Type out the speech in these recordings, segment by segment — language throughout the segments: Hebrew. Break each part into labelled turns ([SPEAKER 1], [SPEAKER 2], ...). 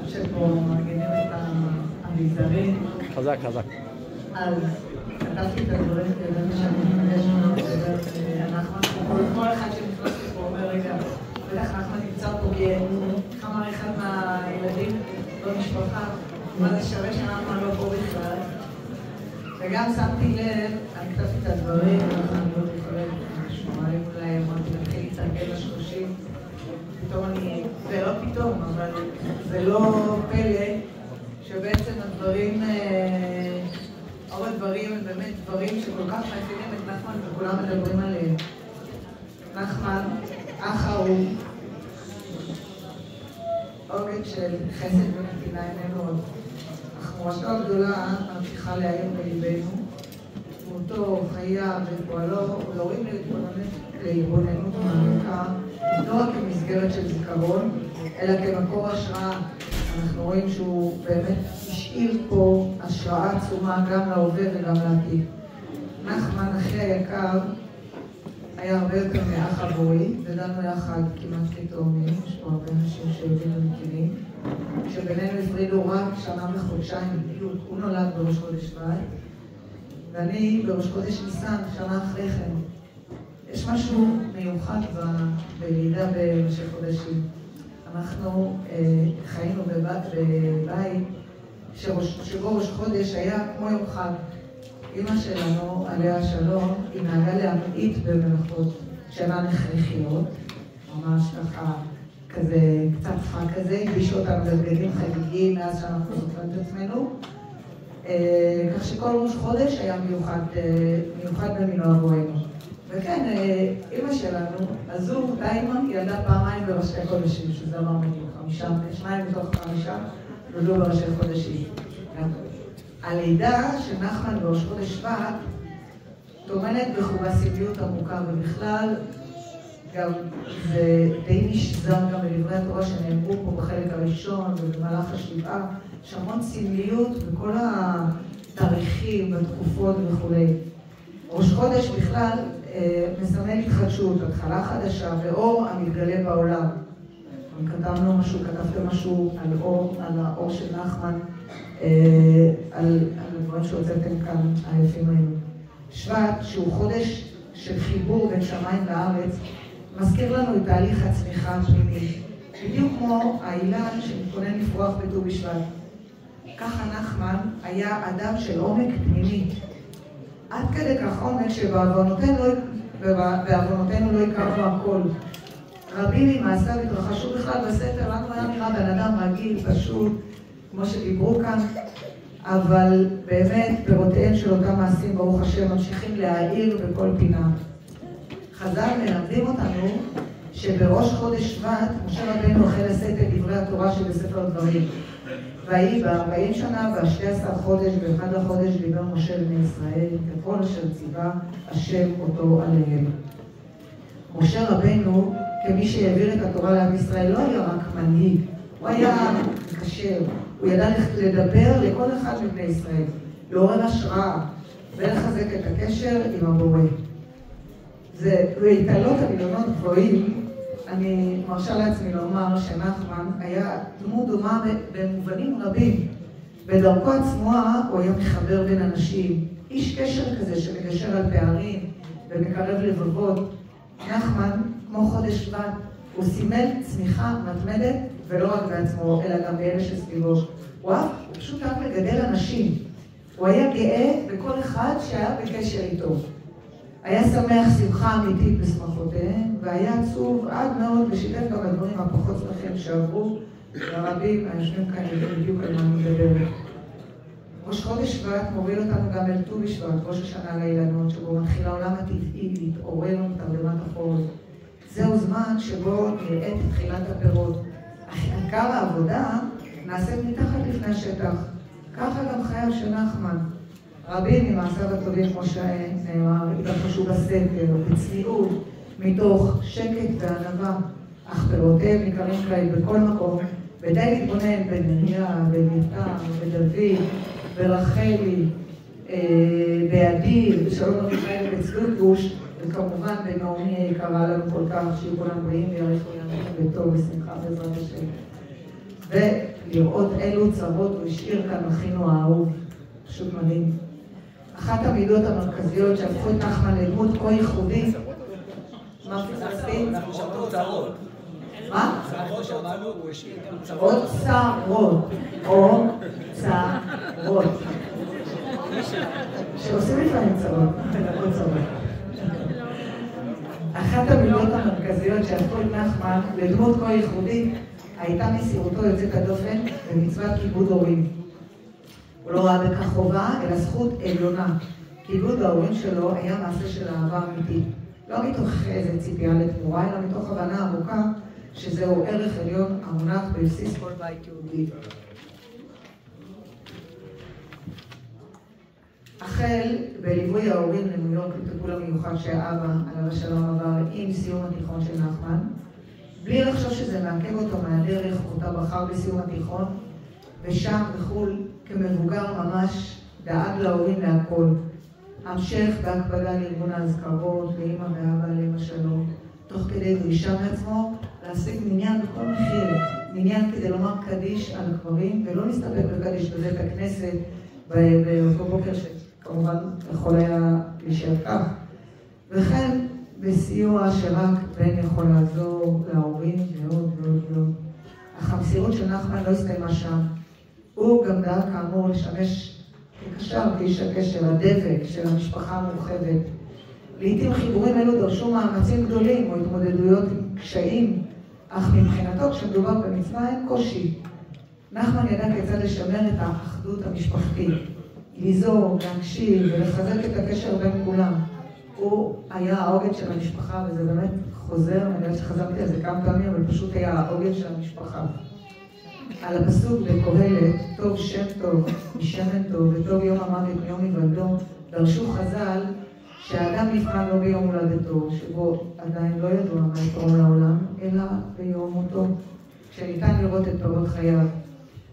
[SPEAKER 1] שפה מגנים את האביזרים.
[SPEAKER 2] חזק, חזק.
[SPEAKER 1] אז כתבתי את הדברים כדי שאני מבקש מאוד שנחמן, כל אחד שנכנס לפה אומר רגע, בטח נחמן נמצא פה כי כמה אחד מהילדים במשפחה, מה זה שווה שנחמן לא פה בכלל. וגם שמתי לב, אני כתבתי את הדברים, אני לא יכולה לשמוע אולי, אמרתי להתחיל להתרגל ל-30, פתאום אני, זה לא פתאום, אבל זה לא פלא שבעצם הדברים, רוב הדברים הם באמת דברים שכל כך מאפיינים את נחמן וכולם מדברים עליהם. נחמן, אח אהוב, עוגן של חסד ונתינה איננו, אך מורשתו הגדולה ממשיכה להעיר בליבנו, דמותו, חייו ופועלו ראויים להתבוננות מעמיקה, לא רק כמסגרת של זיכרון, אלא כמקור השראה. אנחנו רואים שהוא באמת השאיר פה השראה עצומה גם להווה וגם לעתיד. נחמן, אחי היקר, היה הרבה יותר מאח עבורי, גדלנו יחד כמעט כתאומים, יש פה הרבה אנשים שיודעים ומכירים, שבינינו הפרידו רק שנה וחודשיים בדיוק, הוא נולד בראש חודש שבט, ואני בראש חודש ניסן, שנה אחרי כן. יש משהו מיוחד בלידה במשך חודשים. אנחנו חיינו בבית שבו ראש חודש היה כמו יום חג. אמא שלנו, עליה השלום, היא נהגה להמעיט במלאכות שנה הכרחיות, ממש ככה, כזה, קצת חג כזה, הגישו אותנו בבגדים חגיגיים מאז שאנחנו זוכרים את עצמנו. כך שכל ראש חודש היה מיוחד במינו עבורנו. וכן, אמא שלנו, הזוג, דיימן, ילדה פעמיים בראשי חודשים, שזה אמר בדיוק, 2 מתוך 5 נולדו בראשי חודשים. הלידה של נחמן בראש חודש שבט טומנת בחובה סמליות עמוקה, ובכלל גם זה די נשזר גם בדברי התורה שנאמרו פה בחלק הראשון ובמהלך השבעה, יש המון סמליות בכל התאריכים, בתקופות וכו'. ראש חודש בכלל מסמל התחדשות, התחלה חדשה ואור המתגלה בעולם. כתבתם משהו על האור של נחמן, על הדברים שהוצאתם כאן היפים האלו. שבט, שהוא חודש של חיבור בין שמיים לארץ, מזכיר לנו את תהליך הצמיחה הפנימי, בדיוק כמו האילן שמתכונן לפרוח בט"ו בשבט. ככה נחמן היה אדם של עומק פנימי, עד כדי כך עומק שבעוונותינו לא הכרנו הכל. רבים ממעשיו התרחשו בכלל בסתר, לנו היה נראה בן אדם רגיל, פשוט, כמו שדיברו כאן, אבל באמת פירותיהם של אותם מעשים, ברוך השם, ממשיכים להאיר בכל פינה. חז"ל מלמדים אותנו שבראש חודש שבט, משה רבנו החל לשאת את דברי התורה שבספר דברים. ויהי ב-40 שנה ב-12 חודש ב-1 לחודש דיבר משה לבני ישראל, ככל אשר ציווה השם אותו עליהם. משה רבנו, כמי שהעביר את התורה לעם ישראל, לא היה רק מנהיג, הוא היה מקשר, הוא ידע לדבר לכל אחד מבני ישראל, לעורר השראה ולחזק את הקשר עם הבורא. זה להתעלות המילונות גבוהים, אני מרשה לעצמי לומר שנחמן היה דמות דומה במובנים רבים. בדרכו עצמה הוא היה מחבר בין אנשים, איש קשר כזה שמגשר על פערים ומקרב לבבות. נחמן, כמו חודש שבט, הוא סימל צמיחה מתמדת, ולא רק בעצמו, אלא גם באלה שסביבו. הוא פשוט רק לגדל אנשים. הוא היה גאה בכל אחד שהיה בקשר איתו. היה שמח שמחה אמיתית בשמחותיהם, והיה עצוב עד מאוד ושיתף גם הדברים הפחות שמחים שעברו, והרבים היושבים כאן יודעים בדיוק על מה אני מדברת. ראש חודש שבט מוביל אותנו גם אל ט"ו בשבט, ראש השנה לאילנות, שבו מתחיל העולם הטבעי להתעורר מתרדמת החורף. זהו זמן שבו נראית תחילת הפירות. עיקר העבודה נעשית מתחת לפני השטח. ככה גם חייו של נחמן. רבים ממעשיו הטובים, כמו שנאמר, התרחשו בסתר, בצניעות, מתוך שקט וענווה, אך פירותיהם ניכרים כעת בכל מקום, ודי להתבונן בנריה, במיתר, בדוד, ברחלי, באדיר, בשלום אביחיל ובצלות גוש, וכמובן בנעמי היקרה לנו כל כך, שיהיו כולם בריאים ויאריכו ימים בטוב ושמחה בעזרת השם. ולראות אילו צרות הוא השאיר כאן אחינו האהוב. פשוט מדהים. אחת המידות המרכזיות שהפכו את נחמן לדמות כה ייחודי. מה פספסתי?
[SPEAKER 2] צרות.
[SPEAKER 1] מה?
[SPEAKER 2] צרות שאמרנו, הוא השאיר גם צרות.
[SPEAKER 1] עוד צרות. או צרות. שעושים לפעמים צרות. עוד צרות. אחת המידות המרכזיות שהפכו את נחמן לדמות כה ייחודי הייתה מסירותו יוצאת הדופן במצוות כיבוד הורים. הוא לא ראה בכך חובה, אלא זכות עליונה. כיבוד ההורים שלו היה מעשה של אהבה אמיתית. לא מתוך איזה ציפייה לתמורה, אלא מתוך הבנה עמוקה שזהו ערך עליון המונח בבסיס כל בית יהודי. החל בליווי ההורים לניו יורק לטיפול המיוחד שהאבא, עליו השלום, עבר עם סיום התיכון של נחמן, בלי לחשוב שזה מעכב אותו מהדרך אותה בחר בסיום התיכון, ושם בחול כמבוגר ממש דאג להורים להכל. המשך בהקפדה לארגון ההזכרות, לאמא ואבא עליהם השלום, תוך כדי דרישה מעצמו להשיג מניין בכל מחיר, מניין כדי לומר קדיש על הקברים, ולא להסתפק בקדיש בבית הכנסת באותו בוקר שכמובן יכול היה להישאר כך. וכן בסיוע שרק בן יכול לעזור להורים ועוד ועוד ועוד. אך המסירות של נחמן לא הסתיימה שם. הוא גם דאג כאמור לשמש כקשר כאיש הקשר, הדבק של המשפחה המורחבת. לעתים חיבורים אלו דרשו מאמצים גדולים או התמודדויות עם קשיים, אך מבחינתו כשמדובר במצווה אין קושי. נחמן ידע כיצד לשמר את האחדות המשפחתית, ליזור, להקשיב ולחזק את הקשר בין כולם. הוא היה העוגן של המשפחה, וזה באמת חוזר, אני יודעת שחזרתי על זה כמה פעמים, אבל פשוט היה העוגן של המשפחה. על הפסוק בקהלת, טוב שם טוב, משמן טוב, וטוב יום המוות מיום היוולדו, דרשו חז"ל שהאדם נפרד לא ביום הולדתו, שבו עדיין לא ידוע מה יתרום לעולם, אלא ביום מותו, כשניתן לראות את פירות חייו.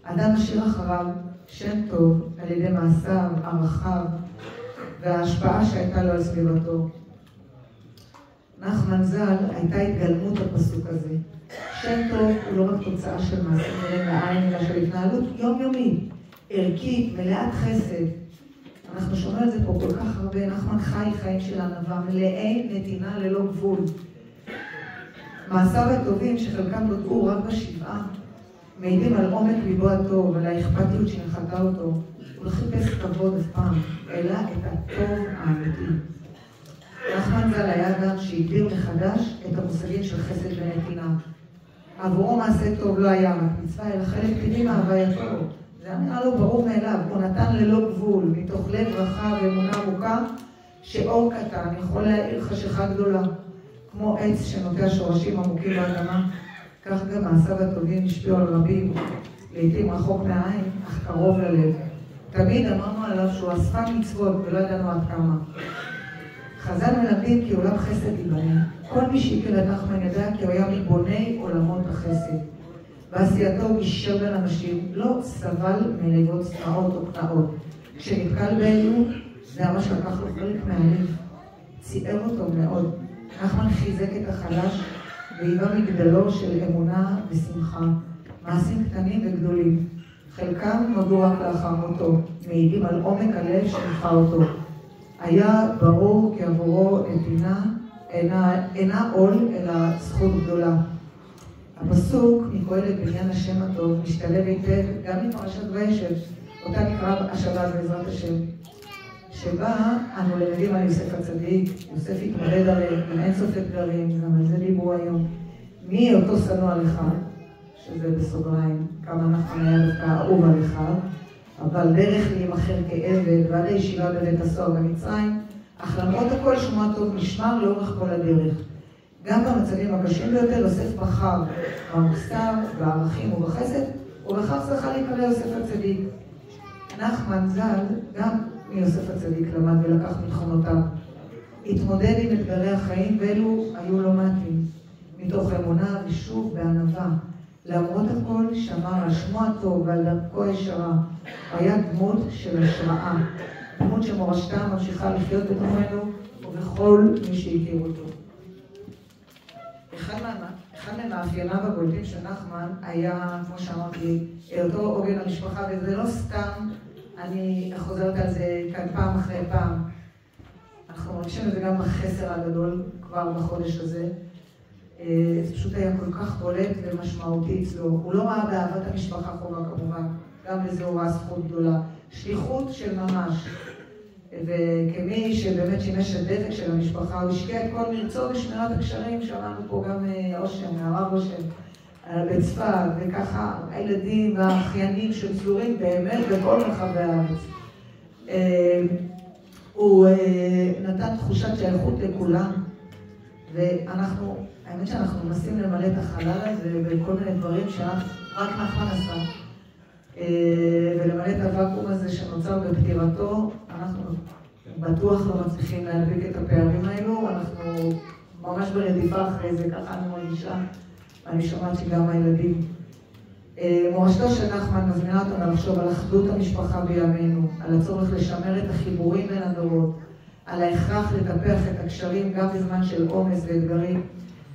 [SPEAKER 1] אדם משאיר אחריו שם טוב על ידי מעשיו, ערכיו, וההשפעה שהייתה לו על סביבתו. נחמן ז"ל הייתה התגלמות הפסוק הזה. שם טוב הוא לא רק תוצאה של מעשים נראים לעין, אלא של התנהלות יומיומית, ערכית, מלאת חסד. אנחנו שומעים על זה פה כל כך הרבה. נחמן חי חיים של ענווה, מלאי נתינה ללא גבול. מעשיו הטובים שחלקם נודעו רק בשבעה, מעידים על עומק ליבו הטוב, על האכפתיות שנחתה אותו. הוא לא חיפש כבוד אף פעם, אלא את הטוב האמיתי. נחמן ז"ל היה אדם שהגדיר מחדש את המושגים של חסד ונתינה. עבורו מעשה טוב לא היה רק מצווה, אלא חלק טבעי מהווייתו. זה היה נראה לו ברור מאליו. הוא נתן ללא גבול, מתוך לב רחב ואמונה עמוקה, שאור קטן יכול להאיר חשיכה גדולה. כמו עץ שנוטע שורשים עמוקים באדמה, כך גם מעשיו הטובים השפיעו על רבים, לעתים רחוק מהעין, אך קרוב ללב. תמיד אמרנו עליו שהוא אספן מצוות ולא ידענו עד כמה. חז"ל מלמדים כי עולם חסד ייבנה. כל מי שהכיר את נחמן ידע כי הוא היה מבוני עולמות החסד. בעשייתו גישר בין אנשים, לא סבל מריבות צנעות או קנאות. כשנתקל באלו, זה ממש לקח לו חלק מהלב. ציער אותו מאוד. נחמן חיזק את החלש והיווה מגדלו של אמונה ושמחה. מעשים קטנים וגדולים. חלקם נודעו רק לאחר מותו, מעידים על עומק הלב שנבחר אותו. היה ברור כי עבורו נתינה אינה עול אלא זכות גדולה. הפסוק מקהלת בעניין השם הטוב משתלב היטב גם מפרשת וישב, אותה נקרא השבת בעזרת השם, שבה אנו למדים על יוסף הצדיק. יוסף התמודד הרי עם אין סוף אתגרים, גם על זה דיברו היום. מי אותו שנוא עליך, שזה בסוגריים, כמה אנחנו היה דווקא אהוב עליך, אבל דרך להימכר כעבד ועד הישיבה בבית הסוהר במצרים, אך למרות הכל שמו הטוב נשמר לאורך כל הדרך. גם במצבים הקשים ביותר יוסף בחר במוסר, בערכים ובחסד, ובכך זכה להיקרא יוסף הצדיק. נחמן ז"ל גם מיוסף הצדיק למד ולקח מתכונותיו. התמודד עם אתגרי החיים ואלו היו לא מעטים. מתוך אמונה ושוב בענווה. למרות הכל שמר על שמו הטוב ועל דרכו הישרה. היה דמות של השראה. דמות שמורשתה ממשיכה לחיות בתוכנו ובכל מי שהכיר אותו. אחד מאפייניו הבולטים של נחמן היה, כמו שאמרתי, אותו עוגן המשפחה, וזה לא סתם, אני חוזרת על זה כאן פעם אחרי פעם. אנחנו מרגישים את זה גם בחסר הגדול כבר בחודש הזה. זה פשוט היה כל כך בולט ומשמעותי אצלו. הוא לא ראה באהבת המשפחה חובה כמובן, גם לזה הוא ראה זכות גדולה. שליחות של ממש. וכמי שבאמת שימש הדבק של המשפחה, הוא השקיע את כל מרצו בשמירת הקשרים, שמענו פה גם אושם, הרב אושם, בצפת, וככה הילדים והאחיינים שפזורים באמת בכל רחבי הארץ. הוא נתן תחושת שייכות לכולם, ואנחנו, האמת שאנחנו מנסים למלא את החלל הזה בכל מיני דברים שרק נחמן עשה. ולמלא את הוואקום הזה שנוצר בפטירתו, אנחנו בטוח לא מצליחים להדביק את הפערים האלו, אנחנו ממש ברדיפה אחרי זה, ככה אני מרגישה, ואני שומעת שגם הילדים. מורשתו של נחמן מזמינה אותנו לחשוב על אחדות המשפחה בימינו, על הצורך לשמר את החיבורים בין הדורות, על ההכרח לטפח את הקשרים גם בזמן של עומס ואתגרים.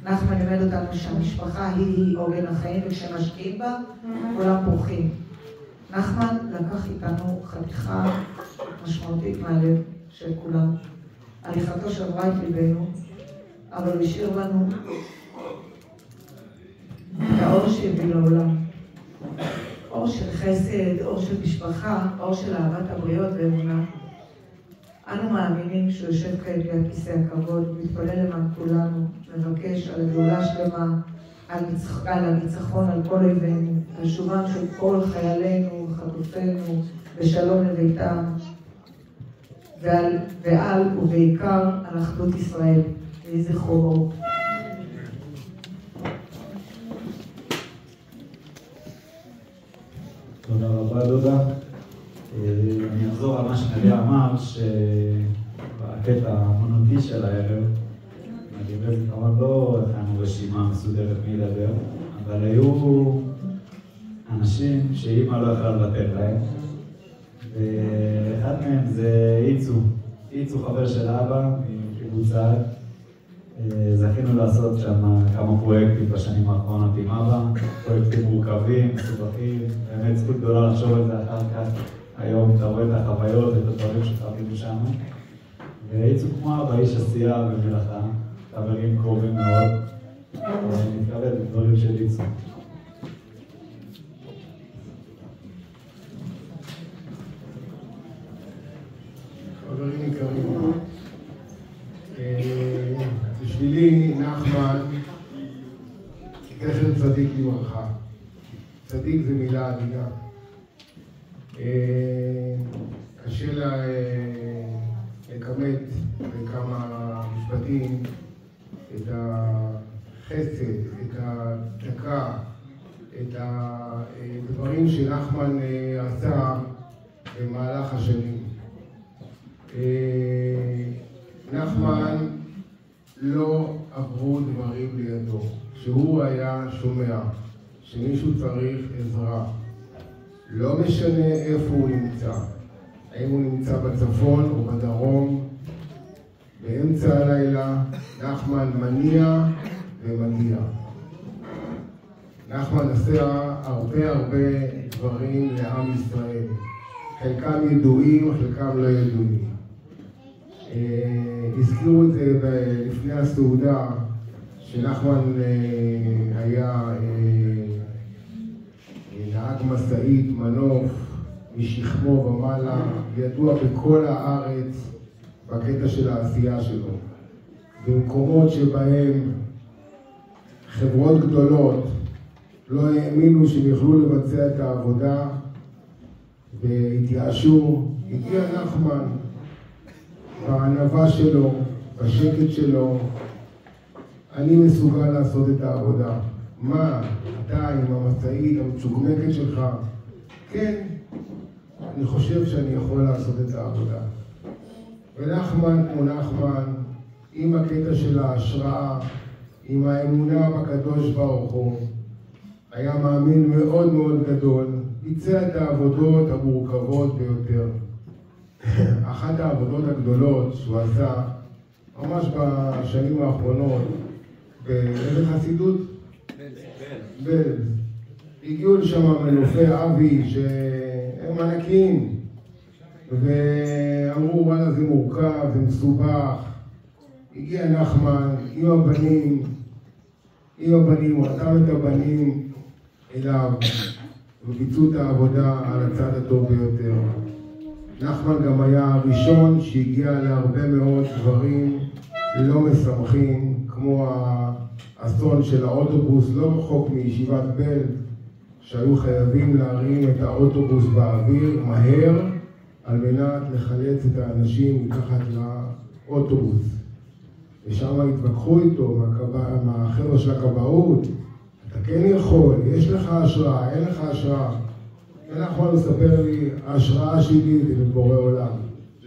[SPEAKER 1] נחמן לימד אותנו שהמשפחה היא עוגן החיים, וכשמשקיעים בה, כולם פורחים. נחמן לקח איתנו חתיכה משמעותית מהלב של כולם. הליכתו שברה את ליבנו, אבל הוא השאיר בנו את האור שהביא לעולם. אור של חסד, אור של משפחה, אור של אהבת הבריות ואמונה. אנו מאמינים שהוא יושב כעת ליד כיסא הכבוד, מתפלל למען כולנו, מבקש על הגאולה שלמה, על הניצחון על כל אויבינו, על שובם של כל חיילינו וחטופינו בשלום לביתם, ועל ובעיקר על אחדות ישראל. יהי זכרו ברוך.
[SPEAKER 3] תודה רבה דודה. אני אחזור על מה שנדיה אמר, שבקטע המונותי של הערב, נדיבר כמובן לא הכנו רשימה מסודרת מי לדבר, אבל היו אנשים שאימא לא יכלה לוותר להם, ואחד מהם זה איצו חבר של אבא מקיבוץ סעד. זכינו לעשות שם כמה פרויקטים בשנים האחרונות עם אבא, פרויקטים מורכבים, מסובכים, באמת זכות גדולה לחשוב על זה אחר כך. היום אתה רואה את החוויות ואת הדברים שחווינו שם. ואיצו כמו אבא, איש עשייה ומלאכה, חברים קרובים מאוד, נתקבל בדברים של איצו.
[SPEAKER 4] חברים יקרים, בשבילי נחמן זכר צדיק לברכה. צדיק זה מילה עדינה. קשה לכמת בכמה משפטים את החסד, את הדקה, את הדברים שנחמן עשה במהלך השנים. נחמן לא עברו דברים לידו. שהוא היה שומע שמישהו צריך עזרה, לא משנה איפה הוא נמצא, האם הוא נמצא בצפון או בדרום, באמצע הלילה, נחמן מניע ומגיע. נחמן עשה הרבה דברים לעם ישראל, חלקם ידועים, חלקם לא ידועים. הזכירו את זה לפני הסעודה, שנחמן היה נהג משאית מנוף משכמו ומעלה, ידוע בכל הארץ בקטע של העשייה שלו. במקומות שבהם חברות גדולות לא האמינו שהם יוכלו לבצע את העבודה והתייאשו, הגיע נחמן בענווה שלו, בשקט שלו, אני מסוגל לעשות את העבודה. מה, אתה עם המשאית המצ'וקמקת שלך? כן, אני חושב שאני יכול לעשות את העבודה. ונחמן כמו נחמן, עם הקטע של ההשראה, עם האמונה בקדוש ברוך הוא, היה מאמין מאוד גדול, ביצע את העבודות המורכבות ביותר. אחת העבודות הגדולות שהוא עשה, ממש בשנים האחרונות, באיזה חסידות? בלז. הגיעו לשם מנופי אבי שהם ענקיים, ואמרו וואלה זה מורכב, זה מסובך. הגיע נחמן עם הבנים, הוא רתם את הבנים אליו וביצעו את העבודה על הצד הטוב ביותר. נחמן גם היה הראשון שהגיע להרבה מאוד דברים לא משמחים, כמו האסון של האוטובוס לא רחוק מישיבת בלז, שהיו חייבים להרים את האוטובוס באוויר מהר על מנת לחלץ את האנשים מתחת לאוטובוס. ושם התווכחו איתו מהחבר'ה של הכבאות, אתה כן יכול, יש לך השראה, אין לך השראה. נחמן מספר לי, ההשראה שלי זה בבורא עולם.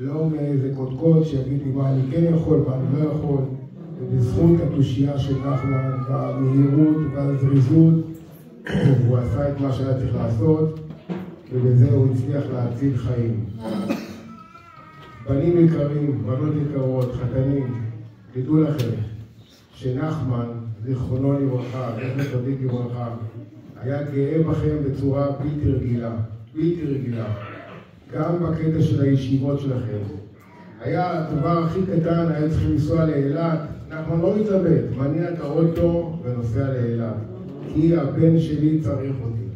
[SPEAKER 4] לא מאיזה קודקוד שיגיד לי מה אני כן יכול, מה אני לא יכול. ובזכות התושייה של נחמן, והמהירות והזריזות, הוא עשה את מה שהיה צריך לעשות, ובזה הוא הצליח להציל חיים. בנים יקרים, בנות יקרות, חתנים, תדעו לכם שנחמן, זיכרונו לברכה, זכר צדיק לברכה, היה גאה בכם בצורה בלתי רגילה, בלתי רגילה. גם בקטע של הישיבות שלכם. היה הדבר הכי קטן, היה צריכים לנסוע לאילת, נחמן לא מתלבט, מניע את האוטו ונוסע לאילת, כי הבן שלי צריך אותי.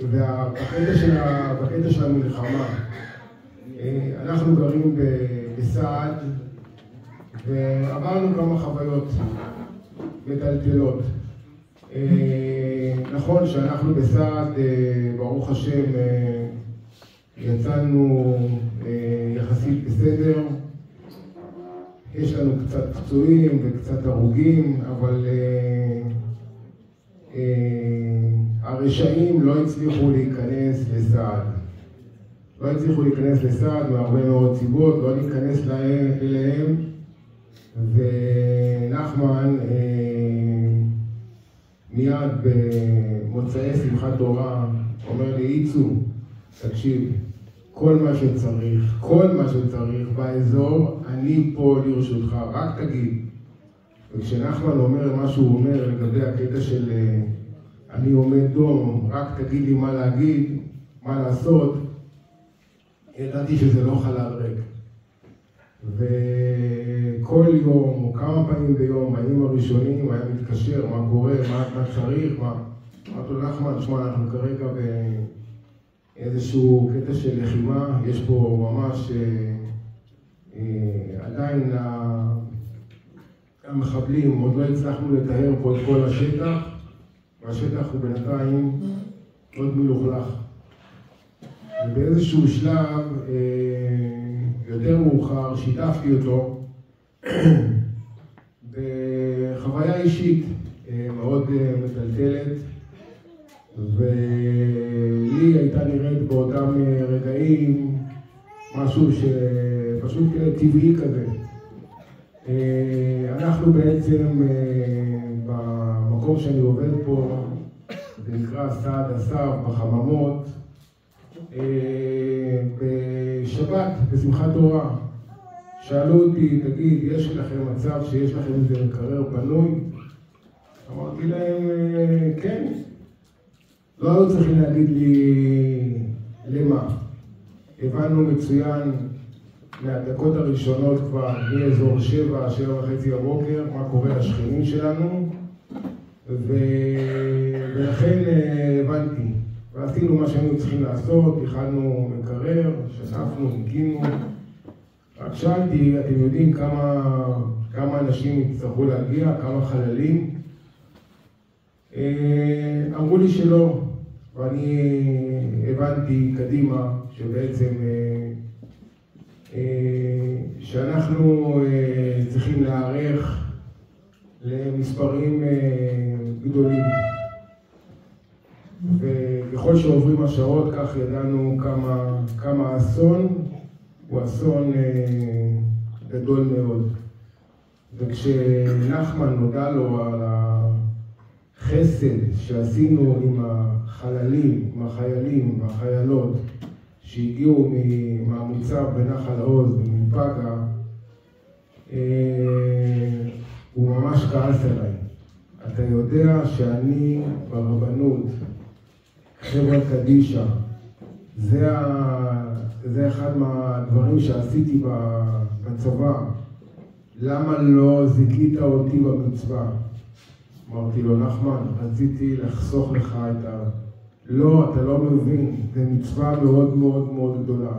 [SPEAKER 4] ובקטע של המלחמה, אנחנו גרים בסעד, ועברנו כמה חוויות מטלטלות. נכון שאנחנו בסעד, ברוך השם, יצאנו יחסית בסדר. יש לנו קצת פצועים וקצת הרוגים, אבל הרשעים לא הצליחו להיכנס לסעד. לא הצליחו להיכנס לסעד מהרבה מאוד סיבות, לא להיכנס אליהם. ונחמן מיד במוצאי שמחת תורה אומר לי, איצו, תקשיב, כל מה שצריך באזור, אני פה לרשותך, רק תגיד. וכשנחמן אומר מה שהוא אומר לגבי הקטע של אני עומד דום, רק תגיד לי מה להגיד, מה לעשות, ידעתי שזה לא חלל ריק. וכל יום, או כמה פעמים ביום, הימים הראשונים, היה מתקשר, מה קורה, מה צריך, אמרתי לו, נחמן, שמע, אנחנו כרגע באיזשהו קטע של לחימה, יש פה ממש עדיין המחבלים, עוד לא הצלחנו לטהר פה את כל השטח, והשטח הוא בינתיים עוד מלוכלך. ובאיזשהו שלב, יותר מאוחר, שיתפתי אותו בחוויה אישית מאוד מטלטלת, ולי הייתה נראית באותם רגעים משהו שפשוט טבעי כזה. אנחנו בעצם במקום שאני עובד פה, זה נקרא סעד אסף בחממות, בשבת, בשמחת תורה, שאלו אותי, תגיד, יש לכם מצב שיש לכם איזה מקרר פנוי? אמרתי להם, כן. לא היו צריכים להגיד לי למה. הבנו מצוין מהדקות הראשונות כבר מאזור 7:30 בבוקר, מה קורה לשכנים שלנו, ולכן הבנתי. ועשינו מה שהיינו צריכים לעשות, הכנו מקרר, שספנו, ניקינו. רק שאלתי, אתם יודעים כמה אנשים יצטרכו להגיע, כמה חללים? אמרו לי שלא, ואני הבנתי קדימה שבעצם שאנחנו צריכים להיערך למספרים גדולים. וככל שעוברים השעות, כך ידענו כמה האסון הוא אסון גדול מאוד. וכשנחמן נודע לו על החסד שעשינו עם החללים, עם החיילים והחיילות שהגיעו מהמוצב בנחל העוז ומפגה, הוא ממש כעס עליי. אתה יודע שאני ברבנות, חברה קדישה, זה אחד מהדברים שעשיתי בצבא. למה לא זיכית אותי במצווה? אמרתי לו, נחמן, רציתי לחסוך לך את לא, אתה לא מבין, זה מצווה מאוד מאוד מאוד גדולה.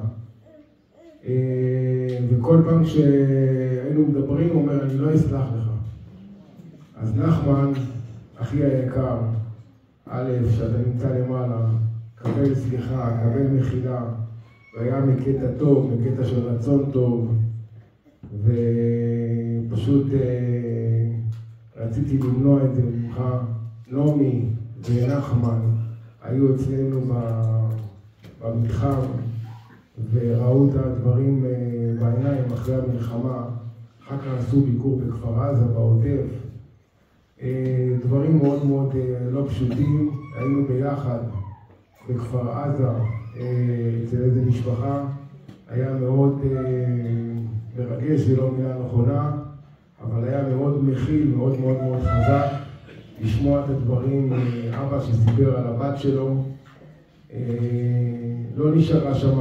[SPEAKER 4] וכל פעם שהיינו מדברים, הוא אומר, אני לא אסלח לך. אז נחמן, אחי היקר, א', שאתה נמצא למעלה, קבל סליחה, קבל מחילה, והיה מקטע טוב, מקטע של רצון טוב, ופשוט רציתי למנוע את זה ממך. נעמי ונחמן היו אצלנו במתחם, וראו את הדברים בעיניים אחרי המלחמה. אחר כך עשו ביקור בכפר עזה, בעוטף. דברים מאוד מאוד לא פשוטים. היינו ביחד בכפר עזה, אצל איזה משפחה. היה מאוד מרגש, זה לא מילה נכונה, אבל היה מאוד מכיל, מאוד מאוד מאוד חזק. לשמוע את הדברים, אבא שסיפר על הבת שלו. לא נשארה שם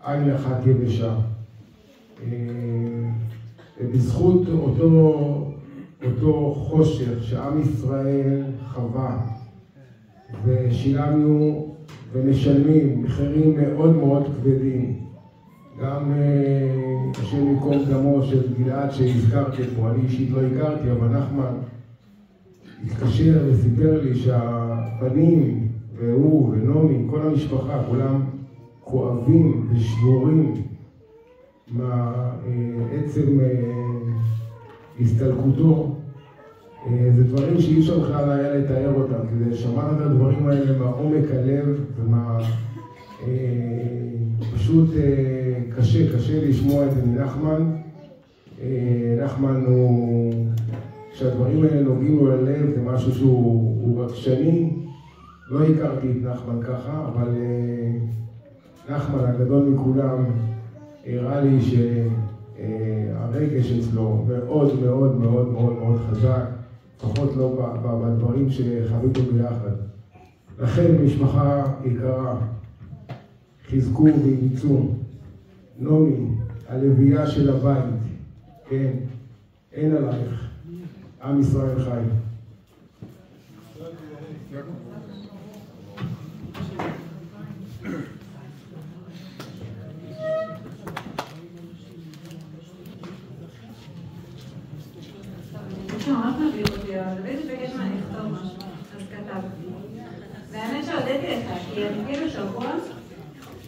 [SPEAKER 4] עין אחת יבשה. בזכות אותו חושך שעם ישראל חווה, ושילמנו ומשלמים מחירים מאוד מאוד כבדים. גם השם ייקום דמו של גלעד שהזכרתי פה, אני אישית לא הכרתי, אבל נחמן התקשר וסיפר לי שהבנים והוא ונעמי, כל המשפחה, כולם כואבים ושבורים מעצם הסתלקותו. זה דברים שאי אפשר בכלל היה לתאר אותם, כי שמענו את הדברים האלה מעומק הלב, פשוט קשה לשמוע את זה מנחמן. נחמן הוא, כשהדברים האלה נוגעים לו ללב, זה משהו שהוא רגשני. לא הכרתי את נחמן ככה, אבל נחמן הגדול מכולם הראה לי שהרגש אצלו מאוד מאוד מאוד מאוד מאוד חזק, לפחות לא בדברים שחוויתו ביחד. לכן משפחה יקרה, חזקו ואימצו. נעמי, הלוויה של הבית, כן, אין עלייך, עם ישראל חי.
[SPEAKER 5] והאמת שהודיתי לך, כי אני כאילו שבוע,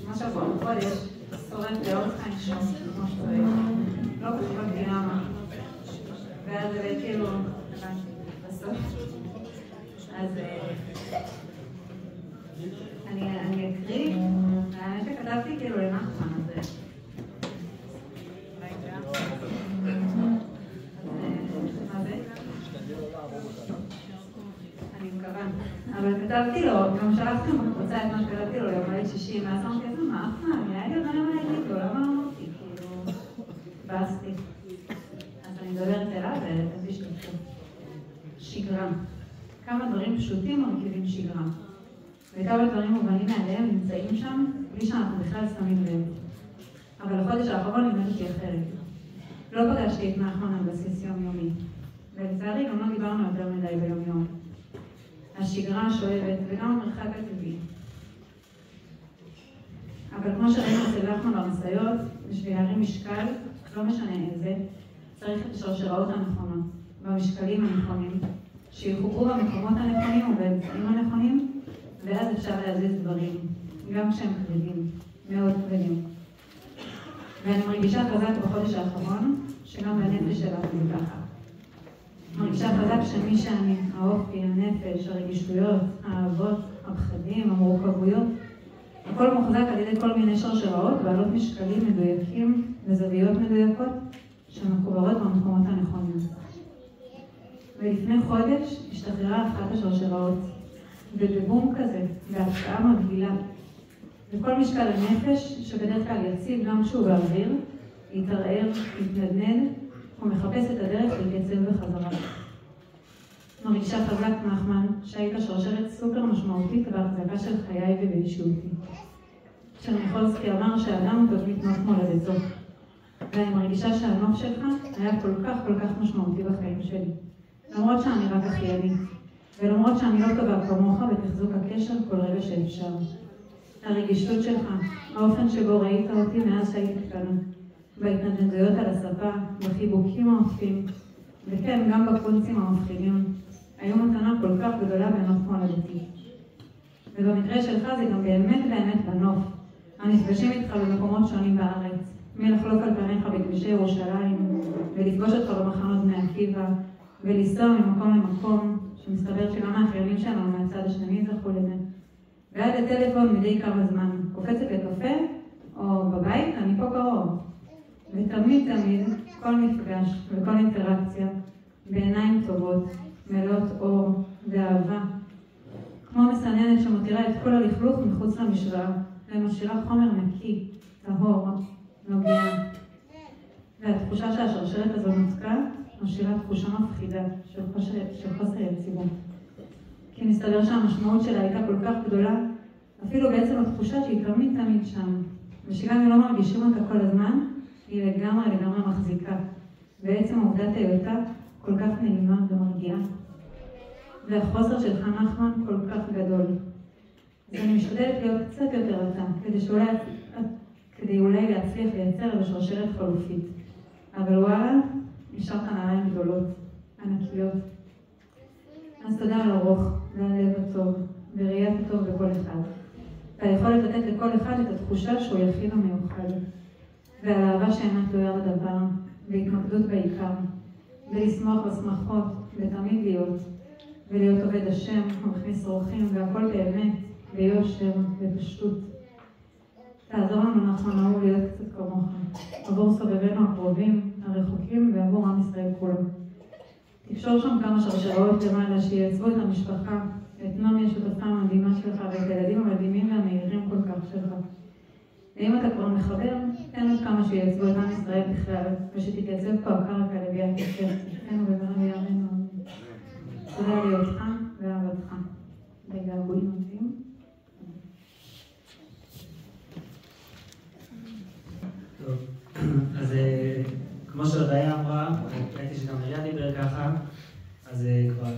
[SPEAKER 5] מה שבוע, חודש, שורט לאורך חיים שום, כמו שצריך, לא חשבתי למה. ואז זה כאילו, בסוף. אז אני אקריא, והאמת שכתבתי כאילו לנחמן, אז מה זה? אני מקווה. אבל כתבתי לו, גם שלחתי בקבוצה את מה שכתבתי לו ליום הליד 60, ואז אמרתי, איזה מה אף מה, אני הייתי עוד מה להגיד לו, למה אמרתי, כאילו, באסתי. אז אני מדברת אליו ותביא שתפו. שגרה. כמה דברים פשוטים מרכיבים שגרה. וכמה דברים מובנים מעליהם נמצאים שם, בלי שאנחנו בכלל שמים לב. אבל החודש האחרון לימדתי אחרת. לא פגשתי את נחמן על בסיס יומיומי. ולצערי גם לא דיברנו יותר מדי ביום-יום. השגרה שואבת וגם המרחק הטבעי. אבל כמו שראינו אצל נחמן במסעיות, בשביל להרים משקל, לא משנה איזה, צריך את השרשראות הנכונות, במשקלים הנכונים, שיחוברו במקומות הנכונים ובאמצעים הנכונים, ואז אפשר להזיז דברים, גם כשהם כבדים, מאוד כבדים. ואני מרגישה חזק בחודש האחרון, שגם בנפש שלנו זה ככה. מרגישה חזק שמי שאני, האופי, הנפש, הרגישויות, האהבות, הפחדים, המורכבויות, הכל מוחזק על ידי כל מיני שרשראות בעלות משקלים מדויקים וזוויות מדויקות שמחוברות במקומות הנכונים. ולפני חודש השתחררה אחת השרשראות, בבום כזה, בהפתעה מבהילה. וכל משקל הנפש, שבדרך כלל יציב גם כשהוא באוויר, יתערער, יתנדנד, ומחפש את הדרך להתייצב בחזרה. מרגישה חזק נחמן שהיית שרשרת סופר משמעותית בהחזקה של חיי ובאישיותי. צ'רניחובסקי אמר שהאדם הוא תבנית נוף מולדתו, ואני מרגישה שהנוף שלך היה כל כך משמעותי בחיים שלי. למרות שאני רק אחיינית, ולמרות שאני לא טובה כמוך בתחזוק הקשר כל רגע שאפשר. הרגישות שלך, האופן שבו ראית אותי מאז שהייתי קטנה, בהתנדנדויות על הספה, בחיבוקים העוטפים, וכן גם בקונצים המפחידים, היו מתנה כל כך גדולה בנוף מולדתי. ובמקרה שלך זה גם באמת בנוף. המפגשים איתך במקומות שונים בארץ, מלחלוק על פניך בכבישי ירושלים, ולפגוש אותך במחנות בני עקיבא, ולנסוע ממקום למקום, שמסתבר שגם האחיינים שלנו מהצד השני זכו לזה. ועד הטלפון מדי כמה זמן, קופצת לקפה, או בבית, אני פה קרוב. ותמיד כל מפגש וכל אינטראקציה, בעיניים טובות, מלאות אור ואהבה. כמו מסננת שמותירה את כל הלכלוך מחוץ למשוואה, ומשאירה חומר נקי, טהור, נוגע. והתחושה שהשרשרת הזו נותקה, משאירה תחושה מפחידה של חוסר יציבות. כי מסתבר שהמשמעות שלה הייתה כל כך גדולה, אפילו בעצם התחושה שהיא תמיד שם, ושגם אם לא מרגישים אותה כל הזמן, היא לגמרי מחזיקה. בעצם עובדת היותה כל כך נעימה ומרגיעה. והחוסר שלך נחמן כל כך גדול. אז אני משתדלת להיות קצת יותר אתה, כדי אולי להצליח לייצר בשרשרת חלופית. אבל וואלה, נשארת נעליים גדולות, ענקיות. אז תודה על הרוח ועל לב הטוב, וראיית הטוב בכל אחד. והיכולת לתת לכל אחד את התחושה שהוא יחיד ומיוחד. ועל אהבה שאינה תלויה בדבר, והתמקדות בעיקר, ולשמוח בשמחות, ותמיד ולהיות עובד השם, ומכניס רוחים, והכל באמת, ביושר ובפשטות. תעזור לנו נחמן אהוב להיות קצת כמוך, עבור סובבינו הקרובים, הרחוקים, ועבור עם ישראל כולו. תקשור שם כמה שרשראות למעלה שיעצבו את המשפחה, את נעמי השותפה המדהימה שלך, ואת הילדים המדהימים והמהירים כל כך שלך. ואם אתה כבר מחבר, תן עוד כמה שיעצבו את עם ישראל בכלל, ושתתייצב פה הקרקע לביאת השם, תתנו ובנו יאמנו. תודה ליותך ואהבתך. בגעגועים עובדים.
[SPEAKER 6] טוב, אז כמו שהודיה אמרה, ראיתי שגם מריה דיבר ככה, אז כבר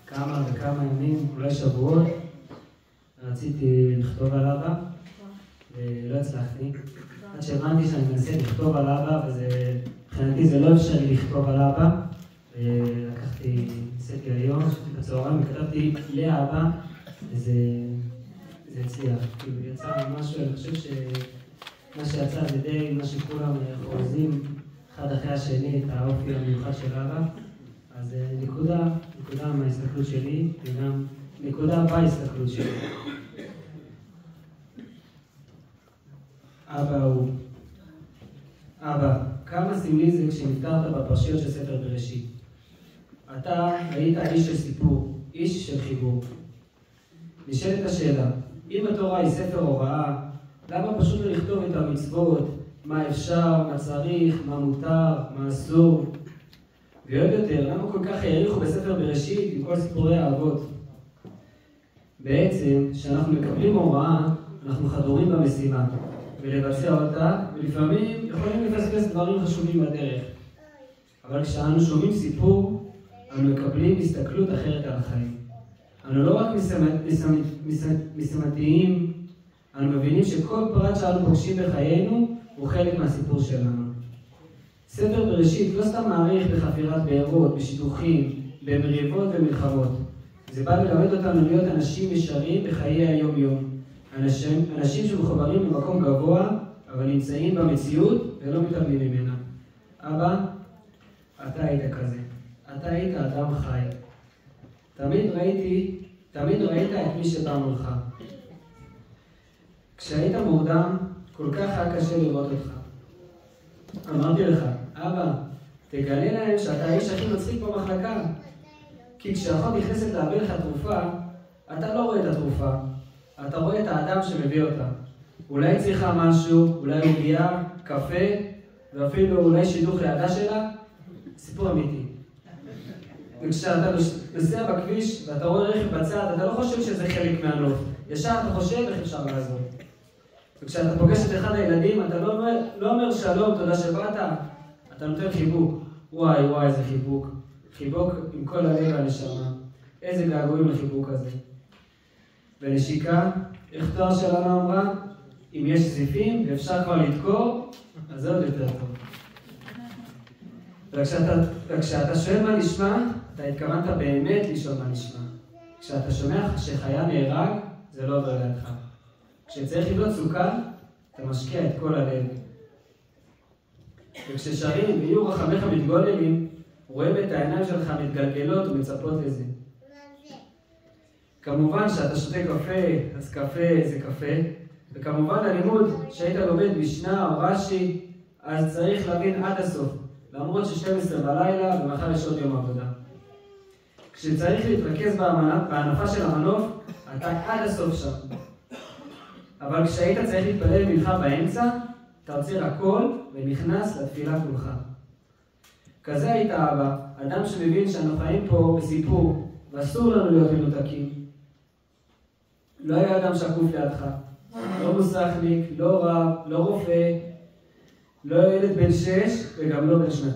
[SPEAKER 6] כמה וכמה ימים, אולי שבועות, רציתי לכתוב על אבא, ולא הצלחתי. עד שהבנתי שאני מנסה לכתוב על אבא, מבחינתי זה לא אפשרי לכתוב על אבא. לקחתי, ניסיתי היום, בצהריים, וכתבתי לאבא, וזה הצליח. כאילו יצא משהו, אני חושב שמה שיצא זה די מה שכולם חורזים אחד אחרי השני את האופי המיוחד של אבא. אז נקודה מההסתכלות שלי, וגם נקודה בהסתכלות שלי. אבא, כמה סמלי זה כשנפטרת בפרשיות של ספר בראשית. אתה היית איש של סיפור, איש של חיבור. נשאלת השאלה, אם התורה היא ספר הוראה, למה פשוט לא לכתוב את המצוות, מה אפשר, מה צריך, מה מותר, מה אסור? ועוד יותר, למה כל כך העריכו בספר בראשית עם כל סיפורי האבות? בעצם, כשאנחנו מקבלים הוראה, אנחנו חדורים במשימה, ולבצע אותה, ולפעמים יכולים לפספס דברים חשובים בדרך. אבל כשאנו שומעים סיפור, אנו מקבלים הסתכלות אחרת על החיים. אנו לא רק משימתיים, אנו מבינים שכל פרט שאנו פוגשים בחיינו הוא חלק מהסיפור שלנו. ספר בראשית לא סתם מעריך בחפירת בארות, בשידוכים, במריבות ומלחמות. זה בא ללמד אותנו להיות אנשים ישרים בחיי היום-יום. אנשים שמחוברים למקום גבוה, אבל נמצאים במציאות ולא מתעלמים ממנה. אבא, אתה היית כזה. אתה היית אדם חי. תמיד ראית את מי שבא מולך. כשהיית מורדם, כל כך היה קשה לראות אותך. אמרתי לך, אבא, תגלה להם שאתה האיש הכי מצחיק במחלקה. כי כשאחות נכנסת להביא לך תרופה, אתה לא רואה את התרופה. אתה רואה את האדם שמביא אותה. אולי צריכה משהו, אולי עוגיה, קפה, ואפילו אולי שידוך לידה שלה. סיפור אמיתי. וכשאתה נוסע בכביש ואתה רואה רכב בצד, אתה לא חושב שזה חלק מהנוף. ישר אתה חושב איך אפשר לעזור. וכשאתה פוגש את אחד הילדים, אתה לא אומר שלום, תודה שבאת, אתה נותן חיבוק. וואי, איזה חיבוק. חיבוק עם כל הלב והנשמה. איזה געגועים לחיבוק הזה. ונשיקה, איך תואר שלנו אמרה? אם יש זיפים ואפשר כבר לדקור, אז זה עוד יותר טוב. וכשאתה שואל מה נשמע, אתה התכוונת באמת לשאול מה נשמע. כשאתה שומע שחיה נהרג, זה לא עובר לידך. כשצריך לבנות סוכה, אתה משקיע את כל הלב. וכששרים ויהיו רחמך מתגוללים, רואים את העיניים שלך מתגלגלות ומצפות לזה. כמובן שאתה שותה קפה, אז קפה זה קפה. וכמובן הלימוד שהיית לומד משנה או רש"י, אז צריך להבין עד הסוף. למרות ש-12 בלילה ומחר יש עוד יום עבודה. כשצריך להתרכז בהנפה של המנוף, אתה עד הסוף שם. אבל כשהיית צריך להתפלל מנחה באמצע, אתה עוצר הכל ונכנס לתפילה כולך. כזה היית אבא, אדם שמבין שאנחנו חיים פה בסיפור, ואסור לנו להיות מנותקים. לא היה אדם שקוף לידך, לא מוסכניק, לא רב, לא רופא, לא ילד בן 6 וגם לא בן 2.